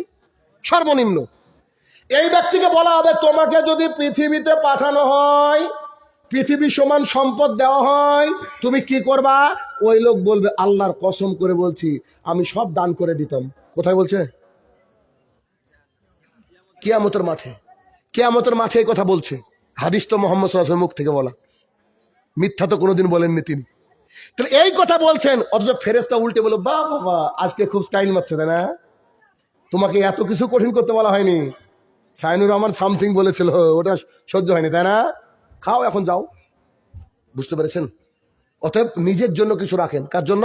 সর্বনিম্ন। এই ব্যক্তিকে বলা হবে, তোমাকে যদি পৃথিবীতে পাঠানো হয়, পৃথিবী সমান সম্পদ দেওয়া হয়, তুমি কি করবা? ওই লোক বলবে, আল্লাহর কসম করে বলছি আমি সব দান করে দিতাম। কোথায় বলছে? কিয়ামতের মাঠে। কিয়ামতের মাঠে এই কথা বলছে। হাদিস তো মুহাম্মদ সাল্লাল্লাহু আলাইহি ওয়াসাল্লাম মুখ থেকে বলা, মিথ্যা তো কোনোদিন বলেননি তিনি। তাহলে এই কথা বলছেন, অথচ ফেরেশতা উল্টে বলো, বাবা আজকে খুব স্টাইল মারছে, তাই না? তোমাকে এত কিছু কঠিন করতে বলা হয়নি। শাইনুর রহমান সামথিং বলেছিল, ওটা সহ্য হয়নি, তাই না? খাও, এখন যাও। বুঝতে পেরেছেন? অতএব নিজের জন্য কিছু রাখেন। কার জন্য?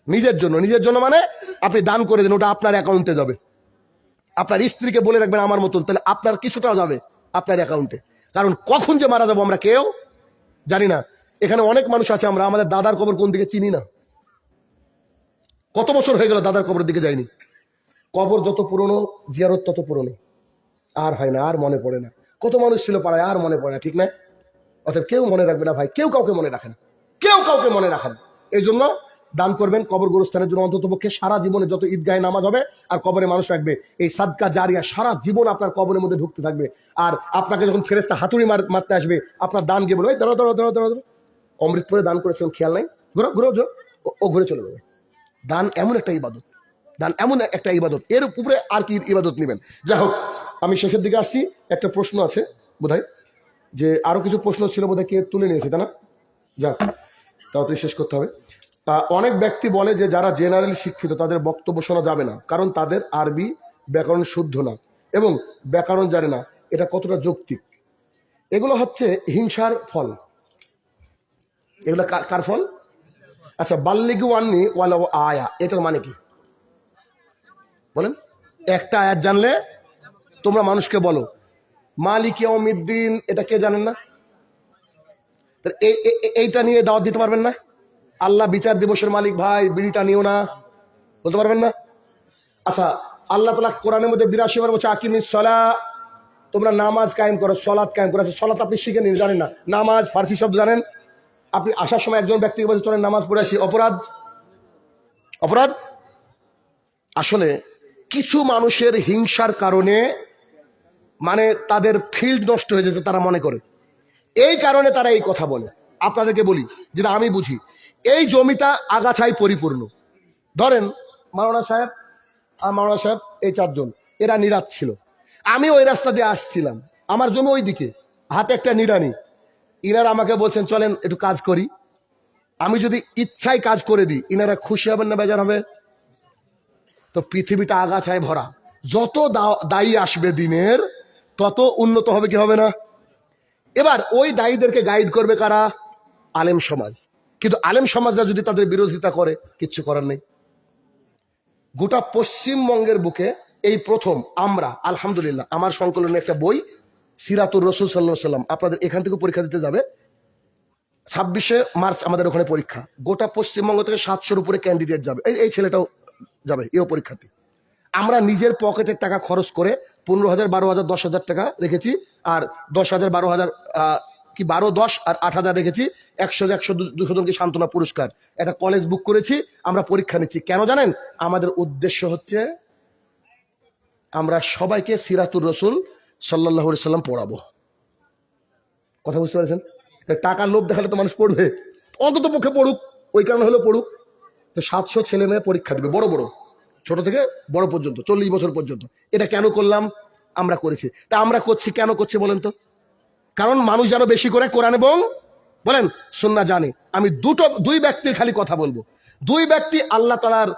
নিজের জন্য। নিজের জন্য মানে আপনি দান করে দিন, ওটা আপনার অ্যাকাউন্টে যাবে। আপনার স্ত্রীকে বলে রাখবেন আমার মতন, তাহলে আপনার কিছুটাও যাবে আপনার অ্যাকাউন্টে। কারণ কখন যে মারা যাবো আমরা কেউ জানি না। এখানে অনেক মানুষ আছে, আমরা আমাদের দাদার কবর কোন দিকে চিনি না। কত বছর হয়ে গেল দাদার কবরের দিকে যাইনি। কবর যত পুরনো, জিয়ারত তত পুরনো। আর হয় না, আর মনে পড়ে না। কত মানুষ ছিল পাড়ায়, আর মনে পড়ে না, ঠিক না? অতএব কেউ মনে রাখবে না ভাই, কেউ কাউকে মনে রাখে না, কেউ কাউকে মনে রাখে না। এই জন্য দান করবেন কবর গোরস্থানের জন্য। অন্তত পক্ষে সারা জীবনে যত ঈদগাহে নামাজ হবে আর কবরে মানুষ রাখবে, এই সাদকা জারিয়া সারা জীবন আপনার কবরের মধ্যে ঢুকতে থাকবে। আর আপনাকে যখন ফেরেশতা হাতুড়ি মারতে আসবে, আপনার দান গিয়ে বলবে, ধরো ধরো ধরো ধরো ধরো, অমৃত পরে দান করেছিলেন, খেয়াল নাই, ঘুরো ঘুরো, ও ঘুরে চলে যাবে। দান এমন একটা ইবাদত, দান এমন একটা ইবাদত, এর উপরে আর কি ইবাদত নেবেন? যাই হোক, আমি শেষের দিকে আসছি। একটা প্রশ্ন আছে বোধহয়, যে আরো কিছু প্রশ্ন ছিল বোধহয় কে তুলে নিয়েছে, তাই না? যাক, তাড়াতাড়ি শেষ করতে হবে। অনেক ব্যক্তি বলে যে যারা জেনারেল শিক্ষিত তাদের বক্তব্য শোনা যাবে না, কারণ তাদের আরবি ব্যাকরণ শুদ্ধ না এবং ব্যাকরণ জানে না। এটা কতটা যৌক্তিক? এগুলো হচ্ছে হিংসার ফল। এগুলো কার ফল? আচ্ছা, বাল্লিগু আন্নি ওয়ালাউ আয়া, এটার মানে কি বলেন? একটা আয়াত জানলে তোমরা মানুষকে বলো। মালিক ইয়াউমিদ্দিন, এটা কে জানেন না? এইটা নিয়ে দাওয়াত দিতে পারবেন না? আল্লাহ বিচার দিবসের মালিক, ভাই বিড়িটা নিও না, বলতে পারবেন না? আচ্ছা, আল্লাহ তাআলা কোরআনের মধ্যে 82 বার বলছে আকিমিস সালাহ, তোমরা নামাজ কায়েম করো, সালাত কায়েম করো। সালাত আপনি শিখে নিন, জানেন না? নামাজ ফার্সি শব্দ জানেন? আপনি আসার সময় একজন ব্যক্তিকে বলছে চলেন নামাজ পড়ে আসি, অপরাধ? অপরাধ? আসলে কিছু মানুষের হিংসার কারণে মানে তাদের ফিল্ড নষ্ট হয়ে যাচ্ছে, তারা মনে করে। এই কারণে তারা এই কথা বলে। আপনাদেরকে বলি যেটা আমি বুঝি, এই জমিটা আগাছায় পরিপূর্ণ। ধরেন মাওলানা সাহেব আর মাওলানা সাহেব, এই চারজন, এরা নিরাত ছিল। আমি ওই রাস্তা দিয়ে আসছিলাম, আমার জমি ওই দিকে, হাতে একটা নিড়ানি। ইনারা আমাকে বলছেন চলেন একটু কাজ করি। আমি যদি ইচ্ছায় কাজ করে দিই, ইনারা খুশি হবেন না বেজার হবে? তো পৃথিবীটা আগাছায় ভরা, যত দায়ী আসবে দিনের তত উন্নত হবে কি হবে না? এবার ওই দায়ীদেরকে গাইড করবে কারা? আলেম সমাজ। কিন্তু আলেম সমাজরা যদি তাদের বিরোধিতা করে, কিচ্ছু করার নেই। গোটা পশ্চিমবঙ্গের বুকে এই প্রথম আমরা, আলহামদুলিল্লাহ, আমার সংকলনে একটা বই সিরাতুর রাসূল সাল্লাল্লাহু আলাইহি ওয়াসাল্লাম, আপনাদের এখান থেকে পরীক্ষা দিতে যাবে 26শে মার্চ, আমাদের ওখানে পরীক্ষা। গোটা পশ্চিমবঙ্গ থেকে 700-র উপরে ক্যান্ডিডেট যাবে, এই ছেলেটাও যাবে এও পরীক্ষাতে। আমরা নিজের পকেটের টাকা খরচ করে 15,000, 12,000, 10,000 টাকা রেখেছি, আর 10,000, 12,000 কি 12, 10 আর 8,000 রেখেছি। 100, 200 জনকে সান্ত্বনা পুরস্কার। একটা কলেজ বুক করেছি, আমরা পরীক্ষা নিচ্ছি। কেন জানেন? আমাদের উদ্দেশ্য হচ্ছে আমরা সবাইকে সিরাতুর রাসূল সাল্লাল্লাহু আলাইহি সাল্লাম পড়াবো। কথা বুঝতে পেরেছেন? টাকার লোভ দেখালে তো মানুষ পড়বে, অন্তত পক্ষে পড়ুক, ওই কারণে হলেও পড়ুক। তো 700 ছেলে মেয়ে পরীক্ষা দেবে, বড় বড়, ছোট থেকে বড় পর্যন্ত, 40 বছর পর্যন্ত। এটা কেন করলাম? আমরা করেছি। তা আমরা করছি কেন করছি বলেন তো? কারণ মানুষ যেন বেশি করে কোরআন এবং বলেন সুন্নাহ জানে। আমি দুই ব্যক্তির খালি কথা বলবো। দুই ব্যক্তি আল্লাহ তাআলার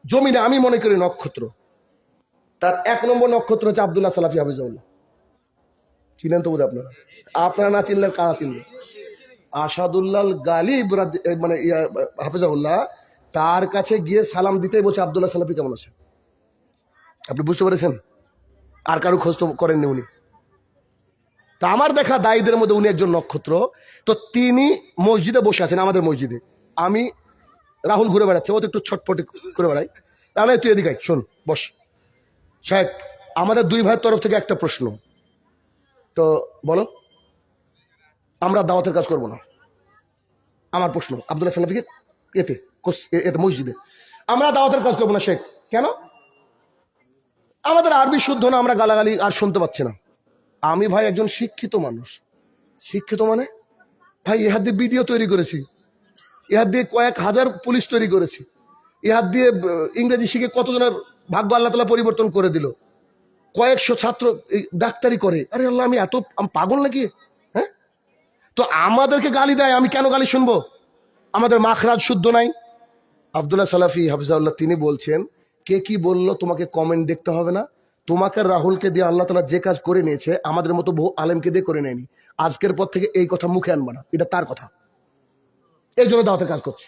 জমিনে আমি মনে করি নক্ষত্র। তার 1 নম্বর নক্ষত্র হচ্ছে আব্দুল্লাহ সালাফি হাফিজাহুল্লাহ। চিনেন তো বোধহয় আপনারা? আপনারা না চিনলেন কারা চিনবে? আসাদুল্লাহ গালিব মানে হাফিজাহুল্লাহ, তার কাছে গিয়ে সালাম দিতেই বলছে আব্দুল্লাহ সালাফি কেমন আছে। আপনি বুঝতে পেরেছেন? আর কারো খোঁজ তো করেননি উনি। তা আমার দেখা দায়ীদের মধ্যে উনি একজন নক্ষত্র। তো তিনি মসজিদে বসে আছেন, আমাদের মসজিদে। আমি রাহুল ঘুরে বেড়াচ্ছে, ও তো একটু ছটফট করে বেড়াই। তাহলে তুই এদিকে আয়, শোন, বস। শেখ, আমাদের দুই ভাইয়ের তরফ থেকে একটা প্রশ্ন, তো বলো। আমরা দাওয়াতের কাজ করব না, আমার প্রশ্ন। আব্দুল্লাহ সালাফিকে এতে এতে মসজিদে আমরা দাওয়াতের কাজ করবো না। শেখ, কেন? আমাদের আরবি শুদ্ধ না, আমরা গালাগালি আর শুনতে পাচ্ছি না। আমি ভাই একজন শিক্ষিত মানুষ। শিক্ষিত মানে ভাই ইহার দিয়ে ভিডিও তৈরি করেছি, ইহার দিয়ে কয়েক হাজার পুলিশ তৈরি করেছি, ইহার দিয়ে ইংরেজি শিখে কতজনের ভাগ্য আল্লাহ তাআলা পরিবর্তন করে দিল। কয়েকশো ছাত্র ডাক্তারি করে। আরে আল্লাহ, আমি পাগল নাকি? হ্যাঁ, তো আমাদেরকে গালি দেয়, আমি কেন গালি শুনবো? আমাদের মাখরাজ শুদ্ধ নাই। আব্দুল্লাহ সালাফি হাফিজাহুল্লাহ তিনি বলছেন, কে কি বললো তোমাকে কমেন্ট দেখতে হবে না। তোমাকে রাহুলকে দিয়ে আল্লাহ তাআলা যে কাজ করে নিয়েছে, আমাদের মতো বহু আলেমকে দিয়ে করে নেয়নি। আজকের পর থেকে এই কথা মুখে আনবা না, এটা তার কথা। এই জন্য দাওয়াতের কাজ করছে।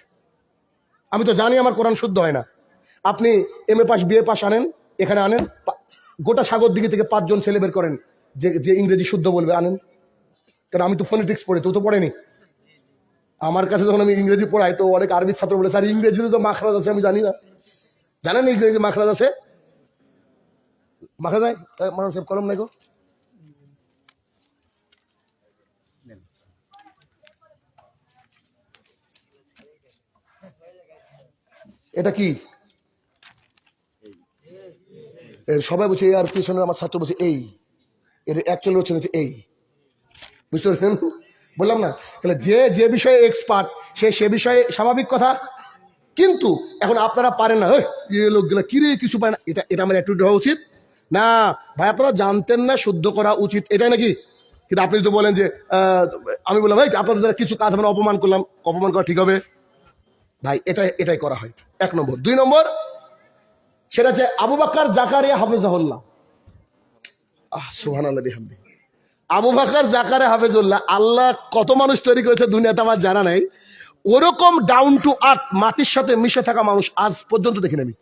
আমি তো জানি আমার কোরআন শুদ্ধ হয় না। আপনি MA পাস BA পাস আনেন, এখানে আনেন, গোটা সাগর দিকে থেকে 5 জন ছেলে বের করেন যে ইংরেজি শুদ্ধ বলবে, আনেন। কারণ আমি তো ফোনেটিক্স পড়ি, তো পড়েনি। আমার কাছে যখন আমি ইংরেজি পড়াই, তো অনেক আরবি ছাত্র বলে, স্যার ইংরেজির তো মাখরাজ আছে, আমি জানি না। জানেন ইংরেজি মাখরাজ আছে? মাখরাজ নাই, মানুষের কলম নাই গো। এটা কি? সবাই বলছে আর পিছনে আমার ছাত্র বলছে এই, এর অ্যাকচুয়ালি হচ্ছে এই। বুঝতে পারছেন? বললাম না, তাহলে যে বিষয়ে এক্সপার্ট সে বিষয়ে স্বাভাবিক কথা। কিন্তু এখন আপনারা পারেন না, লোকগুলো কিরে কিছু পায় না, এটা আমার একটু হওয়া উচিত না ভাই। আপনারা জানতেন না, শুদ্ধ করা উচিত, এটাই নাকি? কিন্তু আপনি যদি বলেন যে আমি বললাম ভাই আপনাদের দ্বারা কিছু কাজ আমরা অপমান করলাম, অপমান করা ঠিক হবে? ভাই এটাই করা হয়। 1 নম্বর। 2 নম্বর, সেটা হচ্ছে আবু বকর জাকারিয়া হাফিজাহুল্লাহ। সুবহানাল্লাহ বিহামদিহি। আবু বকর জাকারিয়া হাফিজুল্লাহ, আল্লাহ কত মানুষ তৈরি করেছে দুনিয়াতে আমার জানা নাই। ওরকম ডাউন টু আর্থ, মাটির সাথে মিশে থাকা মানুষ আজ পর্যন্ত দেখিনি আমি।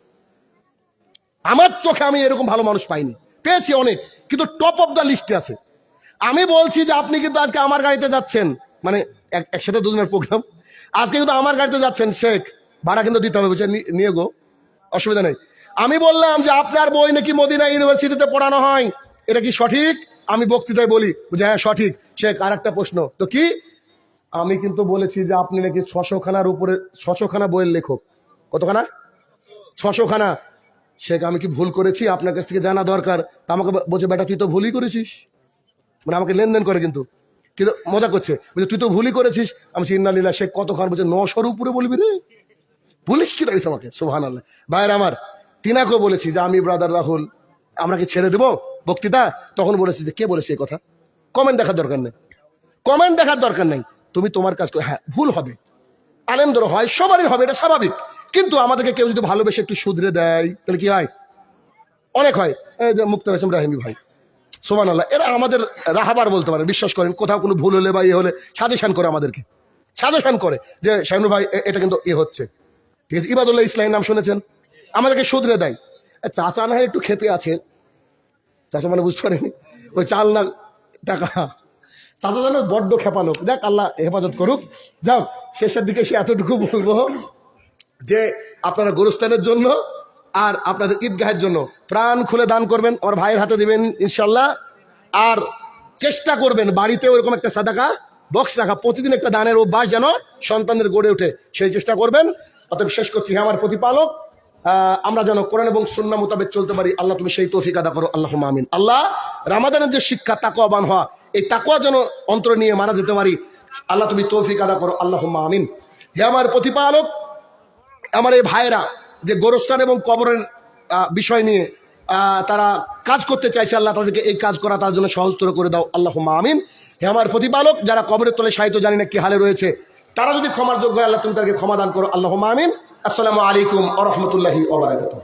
আমার চোখে আমি এরকম ভালো মানুষ পাইনি। পেয়েছি অনেক, কিন্তু টপ অফ দ্য লিস্টে আছে। আমি বলছি যে আপনি কিন্তু আজকে আমার গাড়িতে যাচ্ছেন, মানে একসাথে দুজনের প্রোগ্রাম, আজকে কিন্তু আমার গাড়িতে যাচ্ছেন। শেখ, ভাড়া কিন্তু দিতে হবে, বুঝছেন? নিয়ে গো, অসুবিধা নেই। আমি বললাম যে আপনার বই নাকি মদিনা ইউনিভার্সিটিতে পড়ানো হয়, এটা কি সঠিক? আমি বক্তৃতায় বলি যে হ্যাঁ সঠিক। শেখ, আর একটা প্রশ্ন, তো কি? আমি কিন্তু বলেছি যে আপনি নাকি 600 খানার উপরে, 600 খানা বইয়ের লেখক। কতখানা? 600 খানা। শেখ, আমি কি ভুল করেছি? আপনার কাছ থেকে জানা দরকার। তা আমাকে বলছে বেটা তুই তো ভুলই করেছিস, মানে আমাকে লেনদেন করে, কিন্তু মজা করছে, বলছে তুই তো ভুলই করেছিস। আমি ইন্নালিল্লাহ। শেখ, কত খান? বলছে 900-র উপরে বলবি রে, বলিস কি রাইস আমাকে? সুবহানাল্লাহ। ভাইয়ের আমার, তিনাকেও বলেছি যে আমি ব্রাদার রাহুল, আমরা কি ছেড়ে দেবো বক্তৃতা? তখন বলেছি যে কে বলেছে এই কথা? কমেন্ট দেখার দরকার নেই, কমেন্ট দেখার দরকার নেই। তুমি তোমার কাজ করো। হ্যাঁ, ভুল হবে, আলেমদের হয়, সবারই হবে, এটা স্বাভাবিক। কিন্তু আমাদেরকে কেউ যদি ভালোবেসে একটু শুধরে দেয়, তাহলে কি হয়? অনেক হয়। এই যে মুক্তার হোসেন রাহিমি ভাই, সুবহানাল্লাহ, এরা আমাদের রাহাবার বলতে পারে। বিশ্বাস করেন, কোথাও কোনো ভুল হলে বা ইয়ে হলে সাজেশন করে, আমাদেরকে সাজেশন করে যে শাইনুর ভাই এটা কিন্তু হচ্ছে, ঠিক আছে? ইবাদুল্লাহ ইসলামের নাম শুনেছেন? আমাদেরকে শুধরে দেয়। চাচা না হয় একটু খেপে আছে, চাচা মানে বুঝতে পারেনি, ওই 4 লাখ টাকা চাচা যেন বড্ড খেপালো। দেখ, আল্লাহ হেফাজত করুক। যাও, শেষের দিকে সে এতটুকু বলবো যে আপনারা গোরস্থানের জন্য আর আপনাদের ঈদগাহের জন্য প্রাণ খুলে দান করবেন, আমার ভাইয়ের হাতে দিবেন ইনশাল্লাহ। আর চেষ্টা করবেন বাড়িতে ওরকম একটা সাদাকা বক্স রাখা, প্রতিদিন একটা দানের অভ্যাস যেন সন্তানদের গড়ে ওঠে, সেই চেষ্টা করবেন। অতএব শেষ করছি, হ্যাঁ আমার প্রতিপালক, আমরা যেন কোরআন এবং সুন্নাহ মোতাবেক চলতে পারি, আল্লাহ তুমি সেই তৌফিক আদা করো, আল্লাহুম্মা আমিন। আল্লাহ, রামাদানের যে শিক্ষা তাকওয়াবান হওয়া, এই তাকওয়া যেন অন্তরে নিয়ে মারা যেতে পারি, আল্লাহ তুমি তৌফিক আদা করো, আল্লাহুম্মা আমিন। হে আমার প্রতিপালক, আমার এই ভাইয়েরা যে গোরস্থান এবং কবরের বিষয় নিয়ে তারা কাজ করতে চাইছে, আল্লাহ তাদেরকে এই কাজ করা তার জন্য সহজতর করে দাও, আল্লাহুম্মা আমিন। হে আমার প্রতিপালক, যারা কবরের তলে সাহিত্য জানি না কি হালে রয়েছে, তারা যদি ক্ষমার যোগ্য হয়, আল্লাহ তুমি তাদেরকে ক্ষমা দান করো, আল্লাহুম্মা আমিন। আসসালামু আলাইকুম ওয়া রাহমাতুল্লাহি ওয়া বারাকাতুহু।